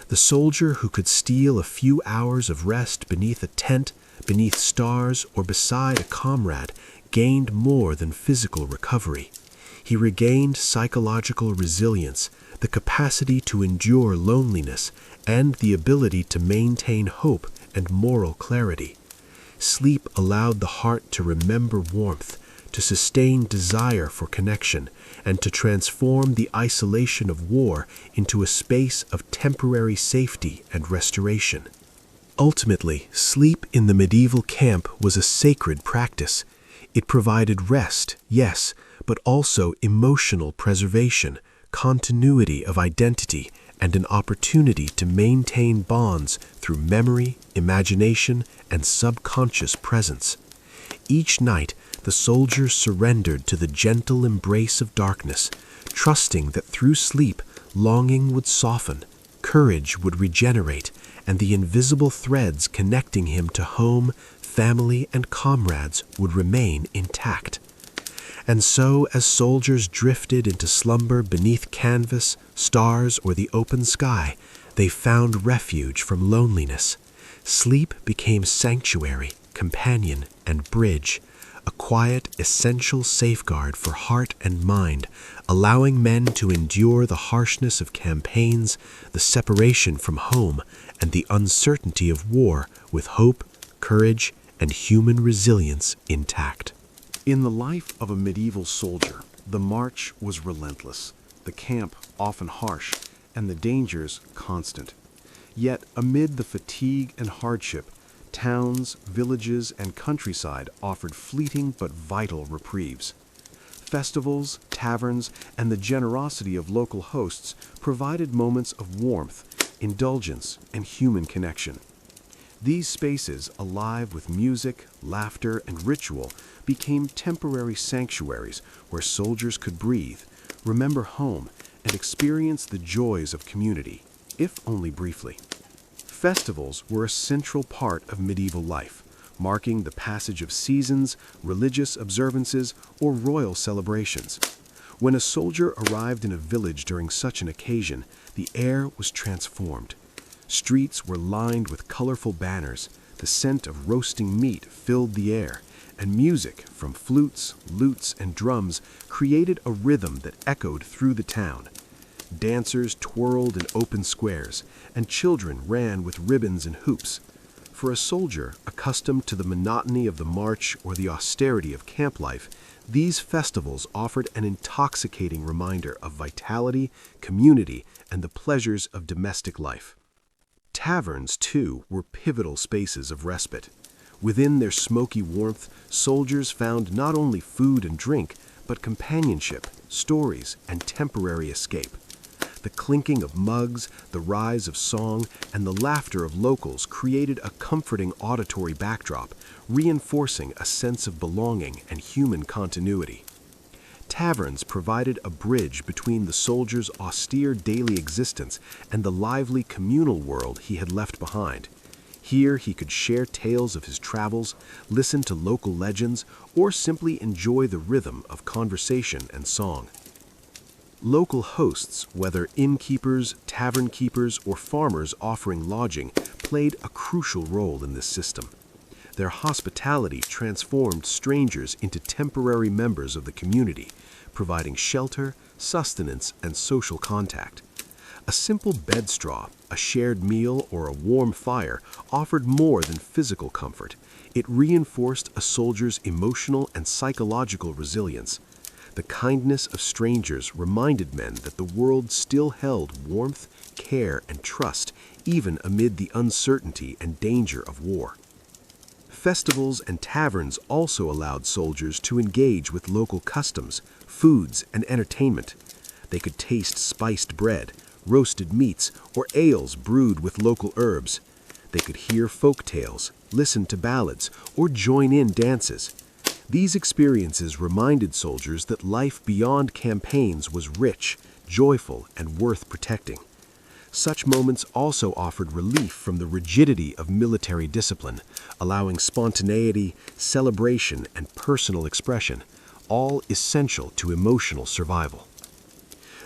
The soldier who could steal a few hours of rest beneath a tent, beneath stars, or beside a comrade gained more than physical recovery. He regained psychological resilience, the capacity to endure loneliness, and the ability to maintain hope and moral clarity. Sleep allowed the heart to remember warmth, to sustain desire for connection, and to transform the isolation of war into a space of temporary safety and restoration. Ultimately, sleep in the medieval camp was a sacred practice. It provided rest, yes, but also emotional preservation, continuity of identity, and an opportunity to maintain bonds through memory, imagination, and subconscious presence. Each night, the soldiers surrendered to the gentle embrace of darkness, trusting that through sleep, longing would soften, courage would regenerate, and the invisible threads connecting him to home, family, and comrades would remain intact. And so, as soldiers drifted into slumber beneath canvas, stars, or the open sky, they found refuge from loneliness. Sleep became sanctuary, companion, and bridge, a quiet, essential safeguard for heart and mind, allowing men to endure the harshness of campaigns, the separation from home, and the uncertainty of war with hope, courage, and human resilience intact. In the life of a medieval soldier, the march was relentless, the camp often harsh, and the dangers constant. Yet, amid the fatigue and hardship, towns, villages, and countryside offered fleeting but vital reprieves. Festivals, taverns, and the generosity of local hosts provided moments of warmth, indulgence, and human connection. These spaces, alive with music, laughter, and ritual, became temporary sanctuaries where soldiers could breathe, remember home, and experience the joys of community, if only briefly. Festivals were a central part of medieval life, marking the passage of seasons, religious observances, or royal celebrations. When a soldier arrived in a village during such an occasion, the air was transformed. Streets were lined with colorful banners, the scent of roasting meat filled the air, and music from flutes, lutes, and drums created a rhythm that echoed through the town. Dancers twirled in open squares, and children ran with ribbons and hoops. For a soldier accustomed to the monotony of the march or the austerity of camp life, these festivals offered an intoxicating reminder of vitality, community, and the pleasures of domestic life. Taverns, too, were pivotal spaces of respite. Within their smoky warmth, soldiers found not only food and drink, but companionship, stories, and temporary escape. The clinking of mugs, the rise of song, and the laughter of locals created a comforting auditory backdrop, reinforcing a sense of belonging and human continuity. Taverns provided a bridge between the soldier's austere daily existence and the lively communal world he had left behind. Here he could share tales of his travels, listen to local legends, or simply enjoy the rhythm of conversation and song. Local hosts, whether innkeepers, tavern keepers, or farmers offering lodging, played a crucial role in this system. Their hospitality transformed strangers into temporary members of the community, providing shelter, sustenance, and social contact. A simple bedstraw, a shared meal, or a warm fire offered more than physical comfort. It reinforced a soldier's emotional and psychological resilience. The kindness of strangers reminded men that the world still held warmth, care, and trust, even amid the uncertainty and danger of war. Festivals and taverns also allowed soldiers to engage with local customs, foods, and entertainment. They could taste spiced bread, roasted meats, or ales brewed with local herbs. They could hear folk tales, listen to ballads, or join in dances. These experiences reminded soldiers that life beyond campaigns was rich, joyful, and worth protecting. Such moments also offered relief from the rigidity of military discipline, allowing spontaneity, celebration, and personal expression, all essential to emotional survival.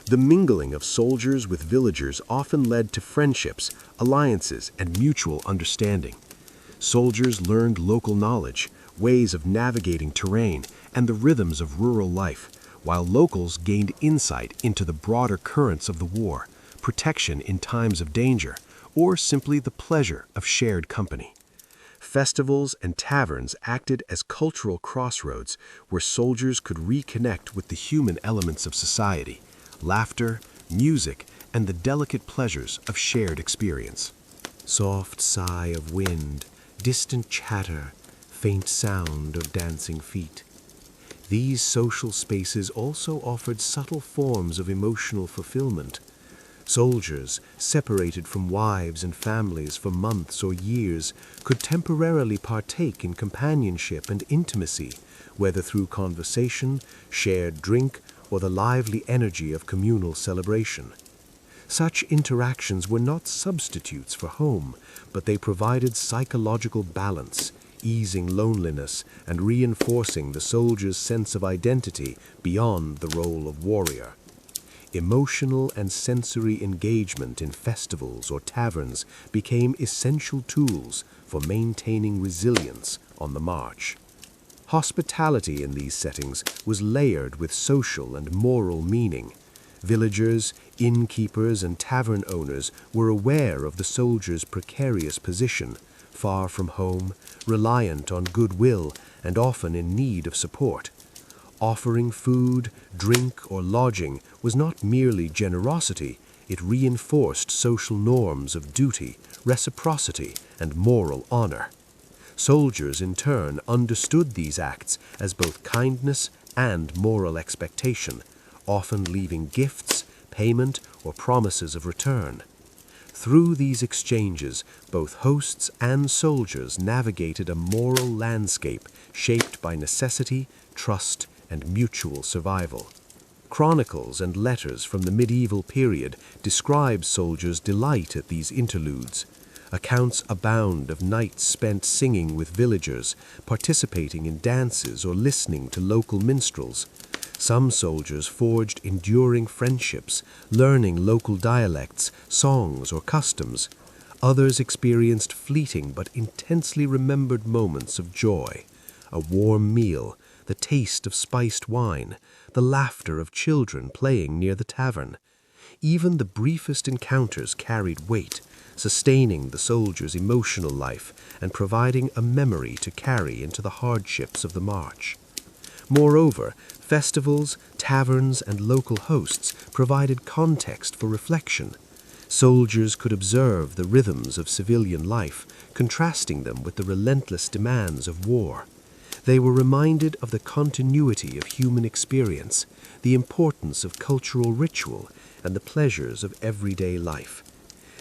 The mingling of soldiers with villagers often led to friendships, alliances, and mutual understanding. Soldiers learned local knowledge, ways of navigating terrain, and the rhythms of rural life, while locals gained insight into the broader currents of the war, protection in times of danger, or simply the pleasure of shared company. Festivals and taverns acted as cultural crossroads where soldiers could reconnect with the human elements of society, laughter, music, and the delicate pleasures of shared experience. Soft sigh of wind, distant chatter, faint sound of dancing feet. These social spaces also offered subtle forms of emotional fulfillment. Soldiers, separated from wives and families for months or years, could temporarily partake in companionship and intimacy, whether through conversation, shared drink, or the lively energy of communal celebration. Such interactions were not substitutes for home, but they provided psychological balance, easing loneliness and reinforcing the soldier's sense of identity beyond the role of warrior. Emotional and sensory engagement in festivals or taverns became essential tools for maintaining resilience on the march. Hospitality in these settings was layered with social and moral meaning. Villagers, innkeepers, and tavern owners were aware of the soldier's precarious position, far from home, reliant on goodwill, and often in need of support. Offering food, drink, or lodging was not merely generosity, it reinforced social norms of duty, reciprocity, and moral honor. Soldiers, in turn, understood these acts as both kindness and moral expectation, often leaving gifts, payment, or promises of return. Through these exchanges, both hosts and soldiers navigated a moral landscape shaped by necessity, trust, and mutual survival. Chronicles and letters from the medieval period describe soldiers' delight at these interludes. Accounts abound of nights spent singing with villagers, participating in dances, or listening to local minstrels. Some soldiers forged enduring friendships, learning local dialects, songs, or customs. Others experienced fleeting but intensely remembered moments of joy. A warm meal, the taste of spiced wine, the laughter of children playing near the tavern. Even the briefest encounters carried weight, sustaining the soldier's emotional life and providing a memory to carry into the hardships of the march. Moreover, festivals, taverns, and local hosts provided context for reflection. Soldiers could observe the rhythms of civilian life, contrasting them with the relentless demands of war. They were reminded of the continuity of human experience, the importance of cultural ritual, and the pleasures of everyday life.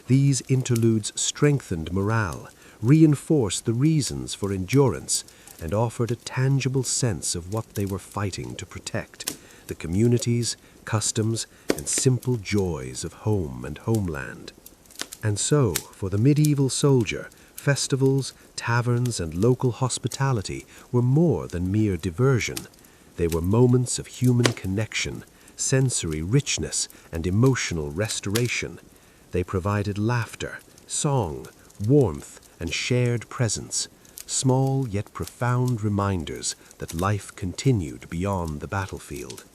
These interludes strengthened morale, reinforced the reasons for endurance, and offered a tangible sense of what they were fighting to protect: the communities, customs, and simple joys of home and homeland. And so, for the medieval soldier, festivals, taverns, and local hospitality were more than mere diversion. They were moments of human connection, sensory richness, and emotional restoration. They provided laughter, song, warmth, and shared presence, small yet profound reminders that life continued beyond the battlefield.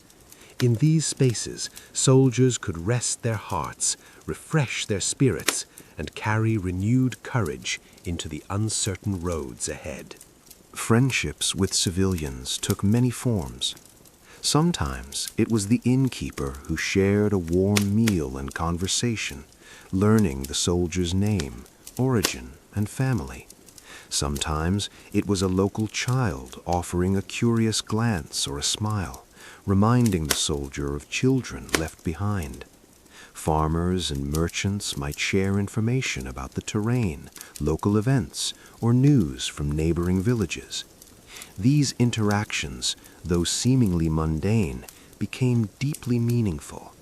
In these spaces, soldiers could rest their hearts, refresh their spirits, and carry renewed courage into the uncertain roads ahead. Friendships with civilians took many forms. Sometimes it was the innkeeper who shared a warm meal and conversation, learning the soldier's name, origin, and family. Sometimes it was a local child offering a curious glance or a smile, reminding the soldier of children left behind. Farmers and merchants might share information about the terrain, local events, or news from neighboring villages. These interactions, though seemingly mundane, became deeply meaningful.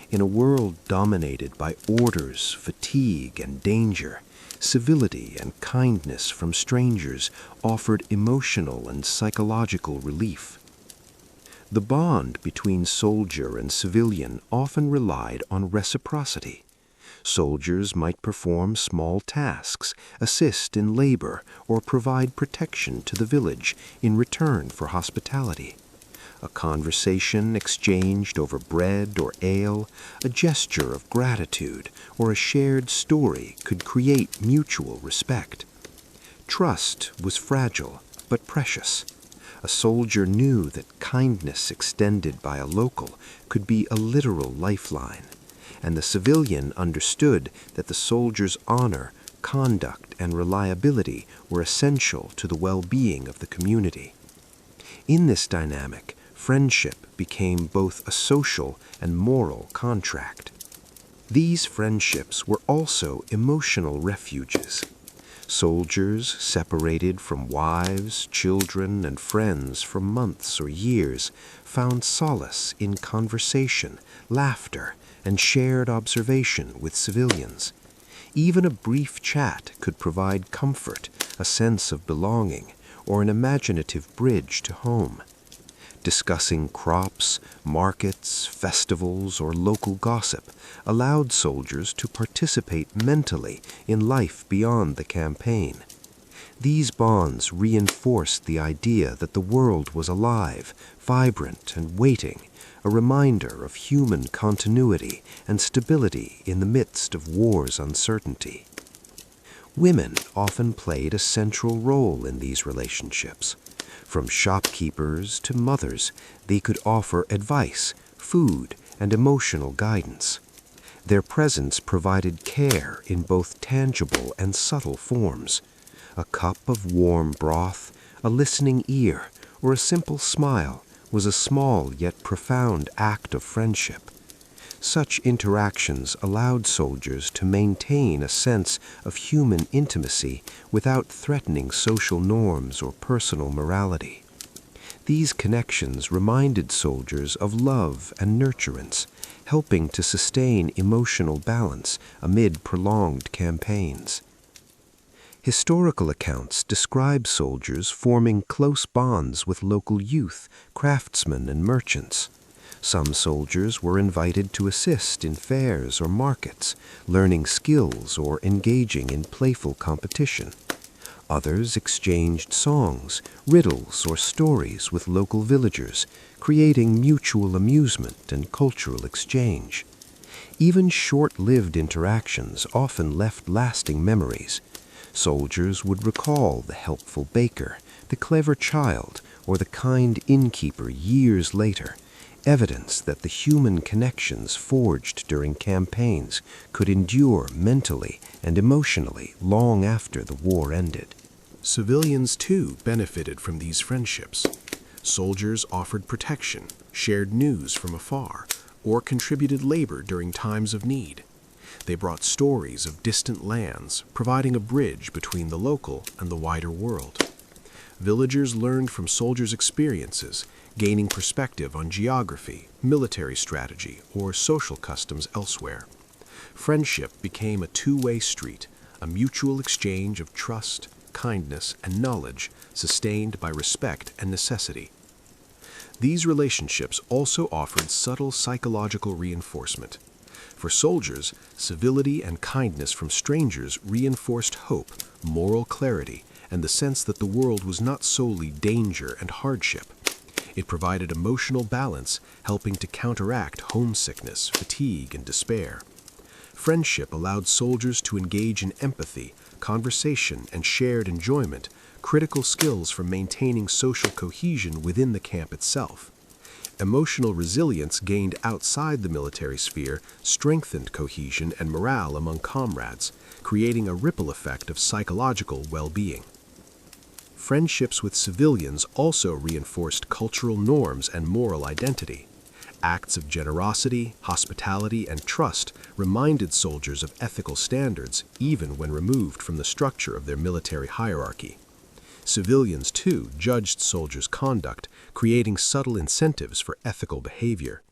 In a world dominated by orders, fatigue, and danger, civility and kindness from strangers offered emotional and psychological relief. The bond between soldier and civilian often relied on reciprocity. Soldiers might perform small tasks, assist in labor, or provide protection to the village in return for hospitality. A conversation exchanged over bread or ale, a gesture of gratitude, or a shared story could create mutual respect. Trust was fragile but precious. A soldier knew that kindness extended by a local could be a literal lifeline, and the civilian understood that the soldier's honor, conduct, and reliability were essential to the well-being of the community. In this dynamic, friendship became both a social and moral contract. These friendships were also emotional refuges. Soldiers, separated from wives, children, and friends for months or years, found solace in conversation, laughter, and shared observation with civilians. Even a brief chat could provide comfort, a sense of belonging, or an imaginative bridge to home. Discussing crops, markets, festivals, or local gossip allowed soldiers to participate mentally in life beyond the campaign. These bonds reinforced the idea that the world was alive, vibrant, and waiting, a reminder of human continuity and stability in the midst of war's uncertainty. Women often played a central role in these relationships. From shopkeepers to mothers, they could offer advice, food, and emotional guidance. Their presence provided care in both tangible and subtle forms. A cup of warm broth, a listening ear, or a simple smile was a small yet profound act of friendship. Such interactions allowed soldiers to maintain a sense of human intimacy without threatening social norms or personal morality. These connections reminded soldiers of love and nurturance, helping to sustain emotional balance amid prolonged campaigns. Historical accounts describe soldiers forming close bonds with local youth, craftsmen, and merchants. Some soldiers were invited to assist in fairs or markets, learning skills or engaging in playful competition. Others exchanged songs, riddles, or stories with local villagers, creating mutual amusement and cultural exchange. Even short-lived interactions often left lasting memories. Soldiers would recall the helpful baker, the clever child, or the kind innkeeper years later, evidence that the human connections forged during campaigns could endure mentally and emotionally long after the war ended. Civilians, too, benefited from these friendships. Soldiers offered protection, shared news from afar, or contributed labor during times of need. They brought stories of distant lands, providing a bridge between the local and the wider world. Villagers learned from soldiers' experiences, gaining perspective on geography, military strategy, or social customs elsewhere. Friendship became a two-way street, a mutual exchange of trust, kindness, and knowledge, sustained by respect and necessity. These relationships also offered subtle psychological reinforcement. For soldiers, civility and kindness from strangers reinforced hope, moral clarity, and the sense that the world was not solely danger and hardship. It provided emotional balance, helping to counteract homesickness, fatigue, and despair. Friendship allowed soldiers to engage in empathy, conversation, and shared enjoyment, critical skills for maintaining social cohesion within the camp itself. Emotional resilience gained outside the military sphere strengthened cohesion and morale among comrades, creating a ripple effect of psychological well-being. Friendships with civilians also reinforced cultural norms and moral identity. Acts of generosity, hospitality, and trust reminded soldiers of ethical standards even when removed from the structure of their military hierarchy. Civilians, too, judged soldiers' conduct, creating subtle incentives for ethical behavior.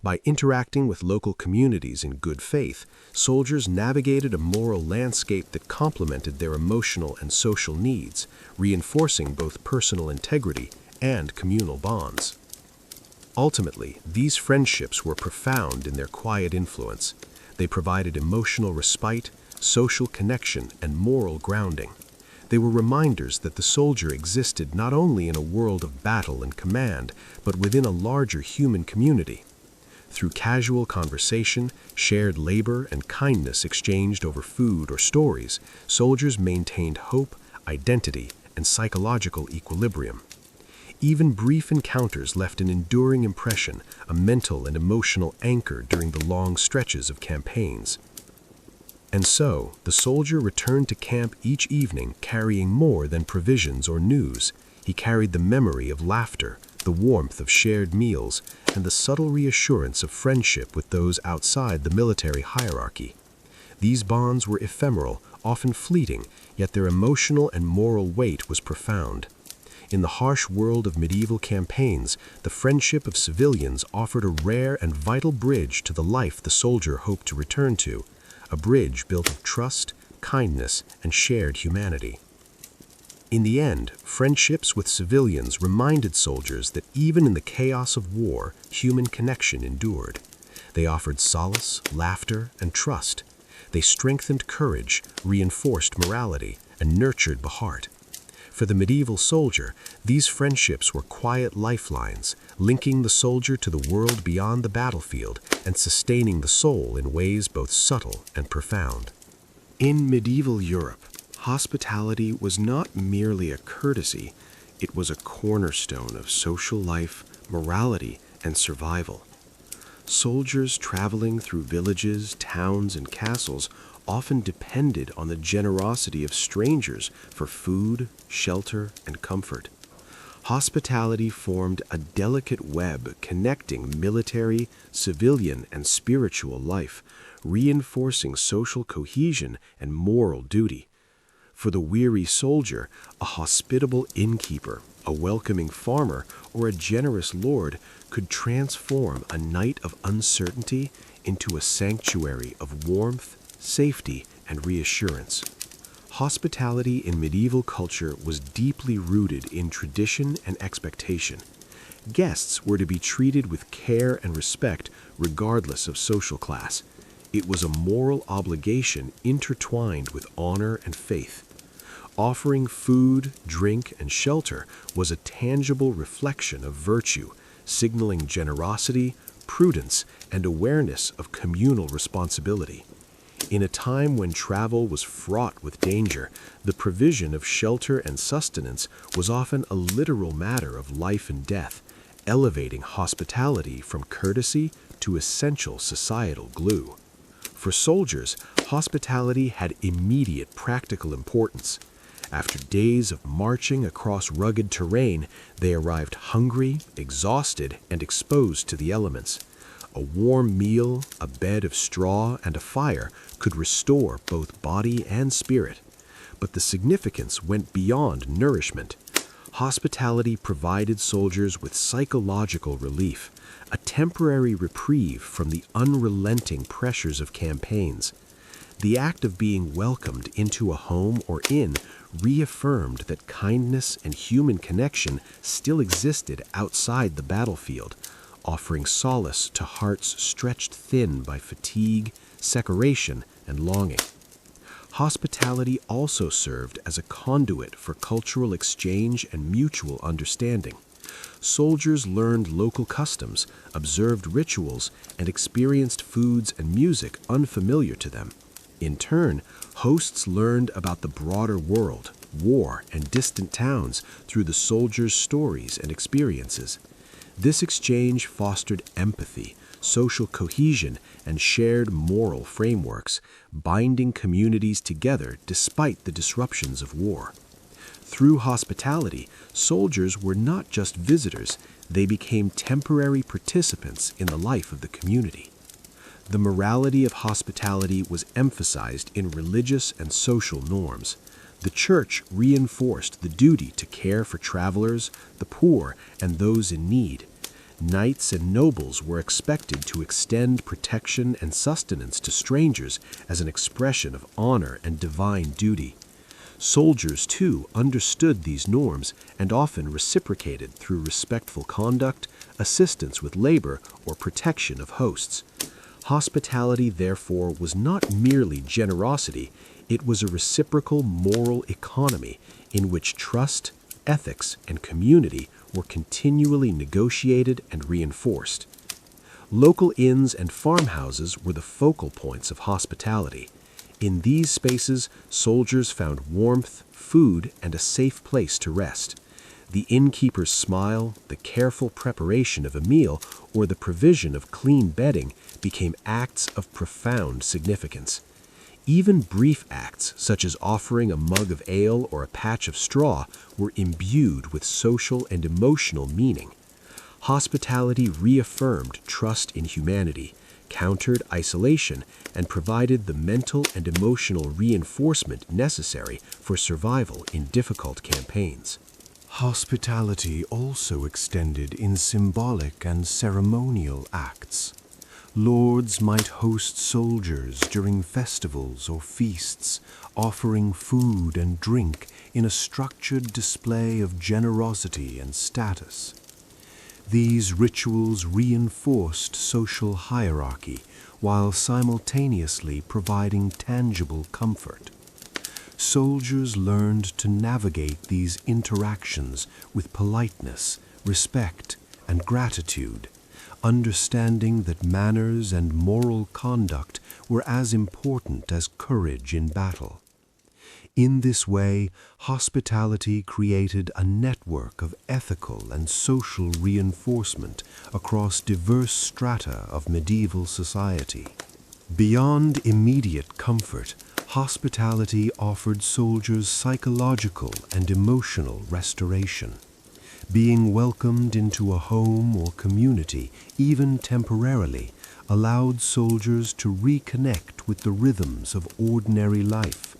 By interacting with local communities in good faith, soldiers navigated a moral landscape that complemented their emotional and social needs, reinforcing both personal integrity and communal bonds. Ultimately, these friendships were profound in their quiet influence. They provided emotional respite, social connection, and moral grounding. They were reminders that the soldier existed not only in a world of battle and command, but within a larger human community. Through casual conversation, shared labor, and kindness exchanged over food or stories, soldiers maintained hope, identity, and psychological equilibrium. Even brief encounters left an enduring impression, a mental and emotional anchor during the long stretches of campaigns. And so, the soldier returned to camp each evening carrying more than provisions or news. He carried the memory of laughter, the warmth of shared meals, and the subtle reassurance of friendship with those outside the military hierarchy. These bonds were ephemeral, often fleeting, yet their emotional and moral weight was profound. In the harsh world of medieval campaigns, the friendship of civilians offered a rare and vital bridge to the life the soldier hoped to return to, a bridge built of trust, kindness, and shared humanity. In the end, friendships with civilians reminded soldiers that even in the chaos of war, human connection endured. They offered solace, laughter, and trust. They strengthened courage, reinforced morality, and nurtured the heart. For the medieval soldier, these friendships were quiet lifelines, linking the soldier to the world beyond the battlefield and sustaining the soul in ways both subtle and profound. In medieval Europe, hospitality was not merely a courtesy, it was a cornerstone of social life, morality, and survival. Soldiers traveling through villages, towns, and castles often depended on the generosity of strangers for food, shelter, and comfort. Hospitality formed a delicate web connecting military, civilian, and spiritual life, reinforcing social cohesion and moral duty. For the weary soldier, a hospitable innkeeper, a welcoming farmer, or a generous lord could transform a night of uncertainty into a sanctuary of warmth, safety, and reassurance. Hospitality in medieval culture was deeply rooted in tradition and expectation. Guests were to be treated with care and respect regardless of social class. It was a moral obligation intertwined with honor and faith. Offering food, drink, and shelter was a tangible reflection of virtue, signaling generosity, prudence, and awareness of communal responsibility. In a time when travel was fraught with danger, the provision of shelter and sustenance was often a literal matter of life and death, elevating hospitality from courtesy to essential societal glue. For soldiers, hospitality had immediate practical importance. After days of marching across rugged terrain, they arrived hungry, exhausted, and exposed to the elements. A warm meal, a bed of straw, and a fire could restore both body and spirit. But the significance went beyond nourishment. Hospitality provided soldiers with psychological relief, a temporary reprieve from the unrelenting pressures of campaigns. The act of being welcomed into a home or inn reaffirmed that kindness and human connection still existed outside the battlefield, offering solace to hearts stretched thin by fatigue, separation, and longing. Hospitality also served as a conduit for cultural exchange and mutual understanding. Soldiers learned local customs, observed rituals, and experienced foods and music unfamiliar to them. In turn, hosts learned about the broader world, war, and distant towns through the soldiers' stories and experiences. This exchange fostered empathy, social cohesion, and shared moral frameworks, binding communities together despite the disruptions of war. Through hospitality, soldiers were not just visitors, they became temporary participants in the life of the community. The morality of hospitality was emphasized in religious and social norms. The church reinforced the duty to care for travelers, the poor, and those in need. Knights and nobles were expected to extend protection and sustenance to strangers as an expression of honor and divine duty. Soldiers, too, understood these norms and often reciprocated through respectful conduct, assistance with labor, or protection of hosts. Hospitality, therefore, was not merely generosity, it was a reciprocal moral economy in which trust, ethics, and community were continually negotiated and reinforced. Local inns and farmhouses were the focal points of hospitality. In these spaces, soldiers found warmth, food, and a safe place to rest. The innkeeper's smile, the careful preparation of a meal, or the provision of clean bedding became acts of profound significance. Even brief acts, such as offering a mug of ale or a patch of straw, were imbued with social and emotional meaning. Hospitality reaffirmed trust in humanity, countered isolation, and provided the mental and emotional reinforcement necessary for survival in difficult campaigns. Hospitality also extended in symbolic and ceremonial acts. Lords might host soldiers during festivals or feasts, offering food and drink in a structured display of generosity and status. These rituals reinforced social hierarchy while simultaneously providing tangible comfort. Soldiers learned to navigate these interactions with politeness, respect, and gratitude, understanding that manners and moral conduct were as important as courage in battle. In this way, hospitality created a network of ethical and social reinforcement across diverse strata of medieval society. Beyond immediate comfort, hospitality offered soldiers psychological and emotional restoration. Being welcomed into a home or community, even temporarily, allowed soldiers to reconnect with the rhythms of ordinary life.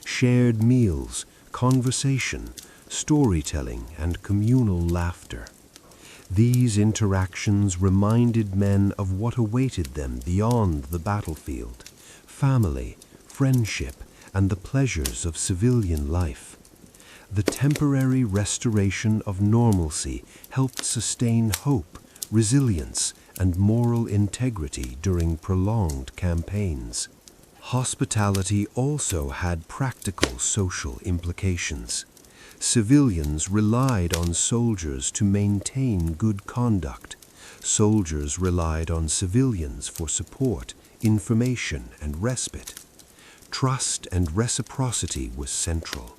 Shared meals, conversation, storytelling, and communal laughter. These interactions reminded men of what awaited them beyond the battlefield: family, friendship, and the pleasures of civilian life. The temporary restoration of normalcy helped sustain hope, resilience, and moral integrity during prolonged campaigns. Hospitality also had practical social implications. Civilians relied on soldiers to maintain good conduct. Soldiers relied on civilians for support, information, and respite. Trust and reciprocity was central.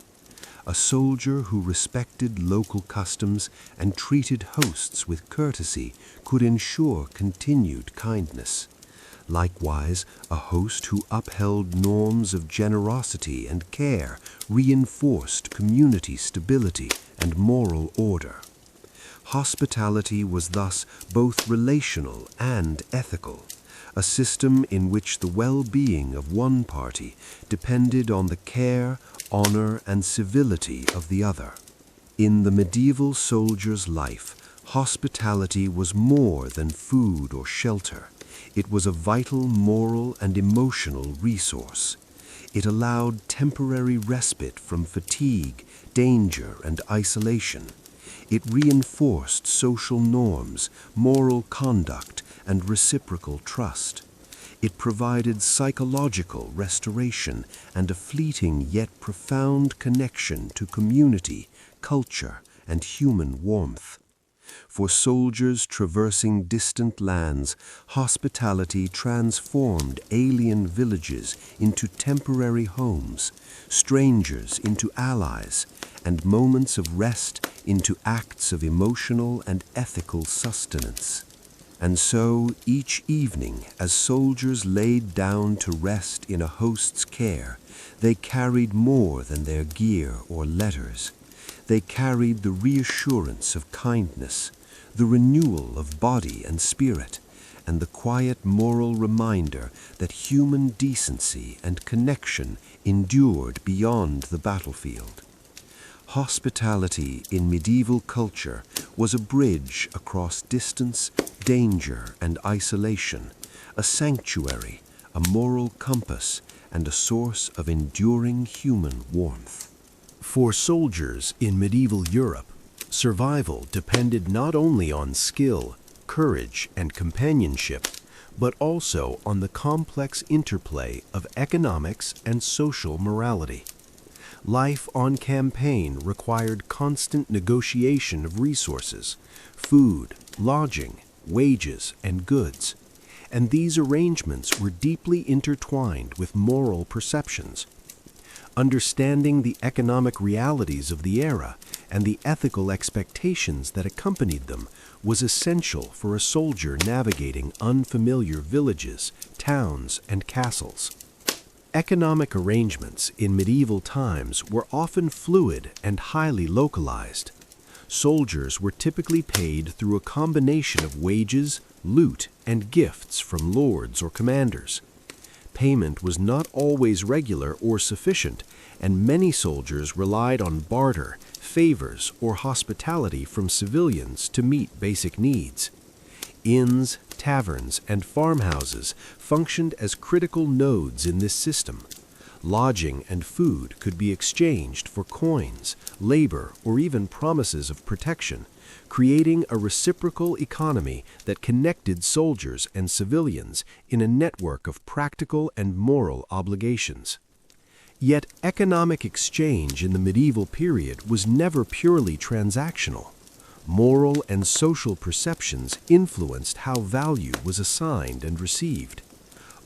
A soldier who respected local customs and treated hosts with courtesy could ensure continued kindness. Likewise, a host who upheld norms of generosity and care reinforced community stability and moral order. Hospitality was thus both relational and ethical, a system in which the well-being of one party depended on the care, honor, and civility of the other. In the medieval soldier's life, hospitality was more than food or shelter. It was a vital moral and emotional resource. It allowed temporary respite from fatigue, danger, and isolation. It reinforced social norms, moral conduct, and reciprocal trust. It provided psychological restoration and a fleeting yet profound connection to community, culture, and human warmth. For soldiers traversing distant lands, hospitality transformed alien villages into temporary homes, strangers into allies, and moments of rest into acts of emotional and ethical sustenance. And so, each evening, as soldiers laid down to rest in a host's care, they carried more than their gear or letters. They carried the reassurance of kindness, the renewal of body and spirit, and the quiet moral reminder that human decency and connection endured beyond the battlefield. Hospitality in medieval culture was a bridge across distance, danger, and isolation, a sanctuary, a moral compass, and a source of enduring human warmth. For soldiers in medieval Europe, survival depended not only on skill, courage, and companionship, but also on the complex interplay of economics and social morality. Life on campaign required constant negotiation of resources, food, lodging, wages, and goods, and these arrangements were deeply intertwined with moral perceptions. Understanding the economic realities of the era and the ethical expectations that accompanied them was essential for a soldier navigating unfamiliar villages, towns, and castles. Economic arrangements in medieval times were often fluid and highly localized. Soldiers were typically paid through a combination of wages, loot, and gifts from lords or commanders. Payment was not always regular or sufficient, and many soldiers relied on barter, favors, or hospitality from civilians to meet basic needs. Inns, taverns, and farmhouses functioned as critical nodes in this system. Lodging and food could be exchanged for coins, labor, or even promises of protection, creating a reciprocal economy that connected soldiers and civilians in a network of practical and moral obligations. Yet economic exchange in the medieval period was never purely transactional. Moral and social perceptions influenced how value was assigned and received.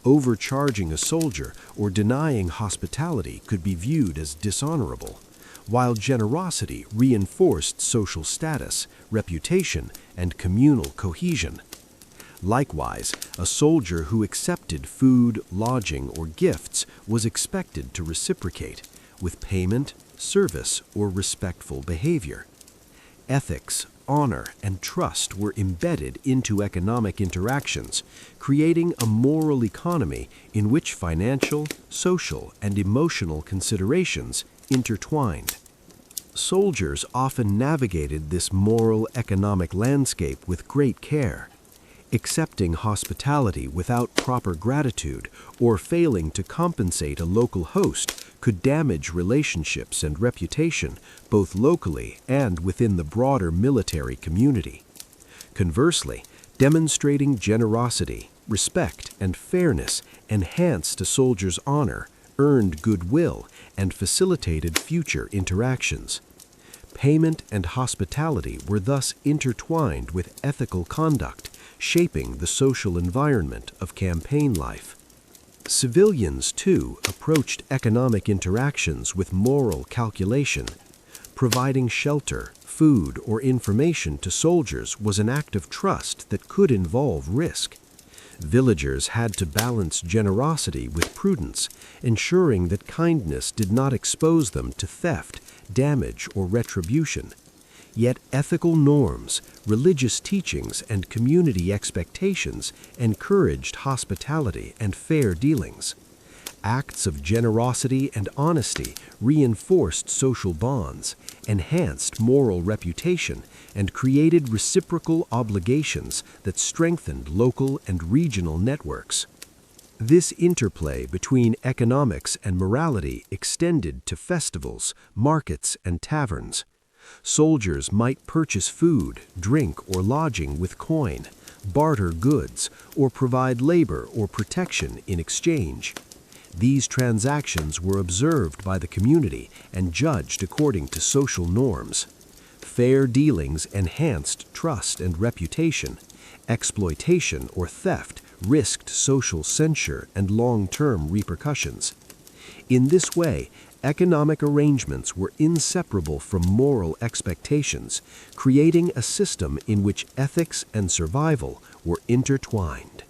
Overcharging a soldier or denying hospitality could be viewed as dishonorable, while generosity reinforced social status, reputation, and communal cohesion. Likewise, a soldier who accepted food, lodging, or gifts was expected to reciprocate with payment, service, or respectful behavior. Ethics, honor, and trust were embedded into economic interactions, creating a moral economy in which financial, social, and emotional considerations intertwined. Soldiers often navigated this moral economic landscape with great care. Accepting hospitality without proper gratitude or failing to compensate a local host could damage relationships and reputation, both locally and within the broader military community. Conversely, demonstrating generosity, respect, and fairness enhanced a soldier's honor, earned goodwill, and facilitated future interactions. Payment and hospitality were thus intertwined with ethical conduct, shaping the social environment of campaign life. Civilians, too, approached economic interactions with moral calculation. Providing shelter, food, or information to soldiers was an act of trust that could involve risk. Villagers had to balance generosity with prudence, ensuring that kindness did not expose them to theft, damage, or retribution. Yet ethical norms, religious teachings, and community expectations encouraged hospitality and fair dealings. Acts of generosity and honesty reinforced social bonds, enhanced moral reputation, and created reciprocal obligations that strengthened local and regional networks. This interplay between economics and morality extended to festivals, markets, and taverns. Soldiers might purchase food, drink, or lodging with coin, barter goods, or provide labor or protection in exchange. These transactions were observed by the community and judged according to social norms. Fair dealings enhanced trust and reputation. Exploitation or theft risked social censure and long-term repercussions. In this way, economic arrangements were inseparable from moral expectations, creating a system in which ethics and survival were intertwined.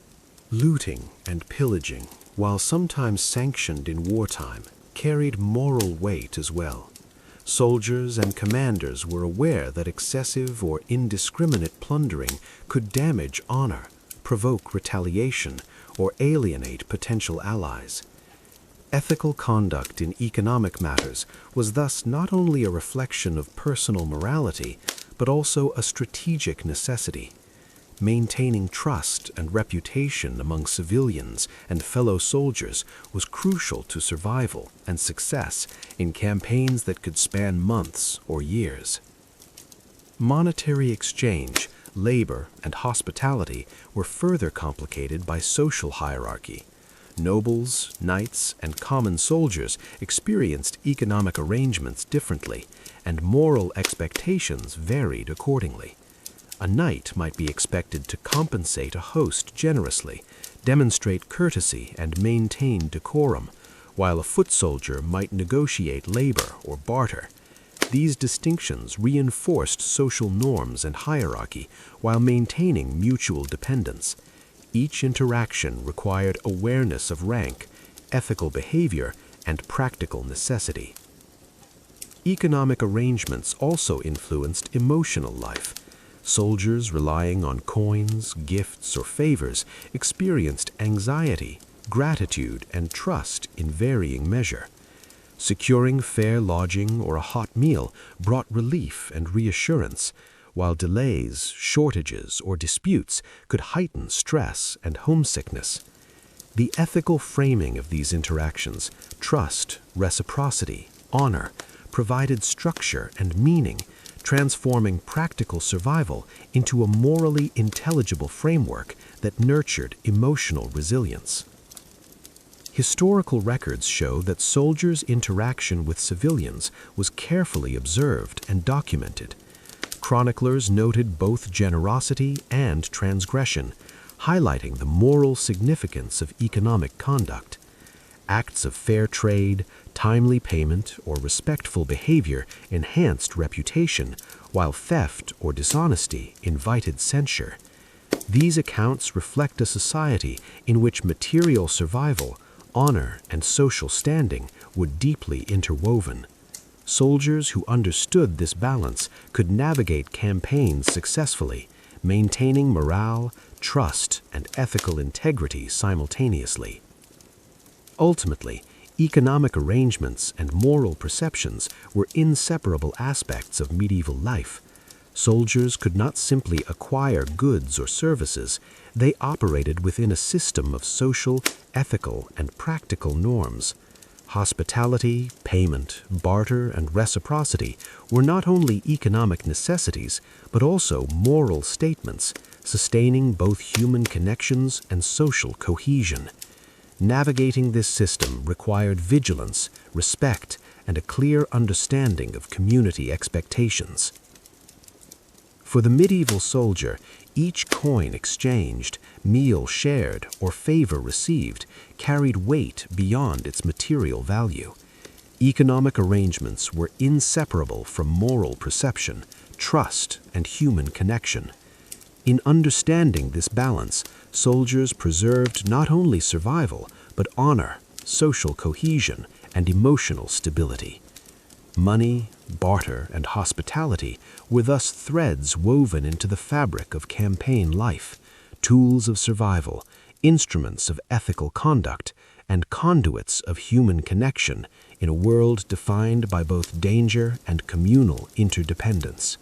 Looting and pillaging, while sometimes sanctioned in wartime, carried moral weight as well. Soldiers and commanders were aware that excessive or indiscriminate plundering could damage honor, provoke retaliation, or alienate potential allies. Ethical conduct in economic matters was thus not only a reflection of personal morality, but also a strategic necessity. Maintaining trust and reputation among civilians and fellow soldiers was crucial to survival and success in campaigns that could span months or years. Monetary exchange, labor, and hospitality were further complicated by social hierarchy. Nobles, knights, and common soldiers experienced economic arrangements differently, and moral expectations varied accordingly. A knight might be expected to compensate a host generously, demonstrate courtesy, and maintain decorum, while a foot soldier might negotiate labor or barter. These distinctions reinforced social norms and hierarchy while maintaining mutual dependence. Each interaction required awareness of rank, ethical behavior, and practical necessity. Economic arrangements also influenced emotional life. Soldiers relying on coins, gifts, or favors experienced anxiety, gratitude, and trust in varying measure. Securing fair lodging or a hot meal brought relief and reassurance, while delays, shortages, or disputes could heighten stress and homesickness. The ethical framing of these interactions, trust, reciprocity, honor, provided structure and meaning, transforming practical survival into a morally intelligible framework that nurtured emotional resilience. Historical records show that soldiers' interaction with civilians was carefully observed and documented. Chroniclers noted both generosity and transgression, highlighting the moral significance of economic conduct. Acts of fair trade, timely payment, or respectful behavior enhanced reputation, while theft or dishonesty invited censure. These accounts reflect a society in which material survival, honor, and social standing were deeply interwoven. Soldiers who understood this balance could navigate campaigns successfully, maintaining morale, trust, and ethical integrity simultaneously. Ultimately, economic arrangements and moral perceptions were inseparable aspects of medieval life. Soldiers could not simply acquire goods or services, they operated within a system of social, ethical, and practical norms. Hospitality, payment, barter, and reciprocity were not only economic necessities, but also moral statements, sustaining both human connections and social cohesion. Navigating this system required vigilance, respect, and a clear understanding of community expectations. For the medieval soldier, each coin exchanged, meal shared, or favor received carried weight beyond its material value. Economic arrangements were inseparable from moral perception, trust, and human connection. In understanding this balance, soldiers preserved not only survival, but honor, social cohesion, and emotional stability. Money, barter, and hospitality were thus threads woven into the fabric of campaign life, tools of survival, instruments of ethical conduct, and conduits of human connection in a world defined by both danger and communal interdependence.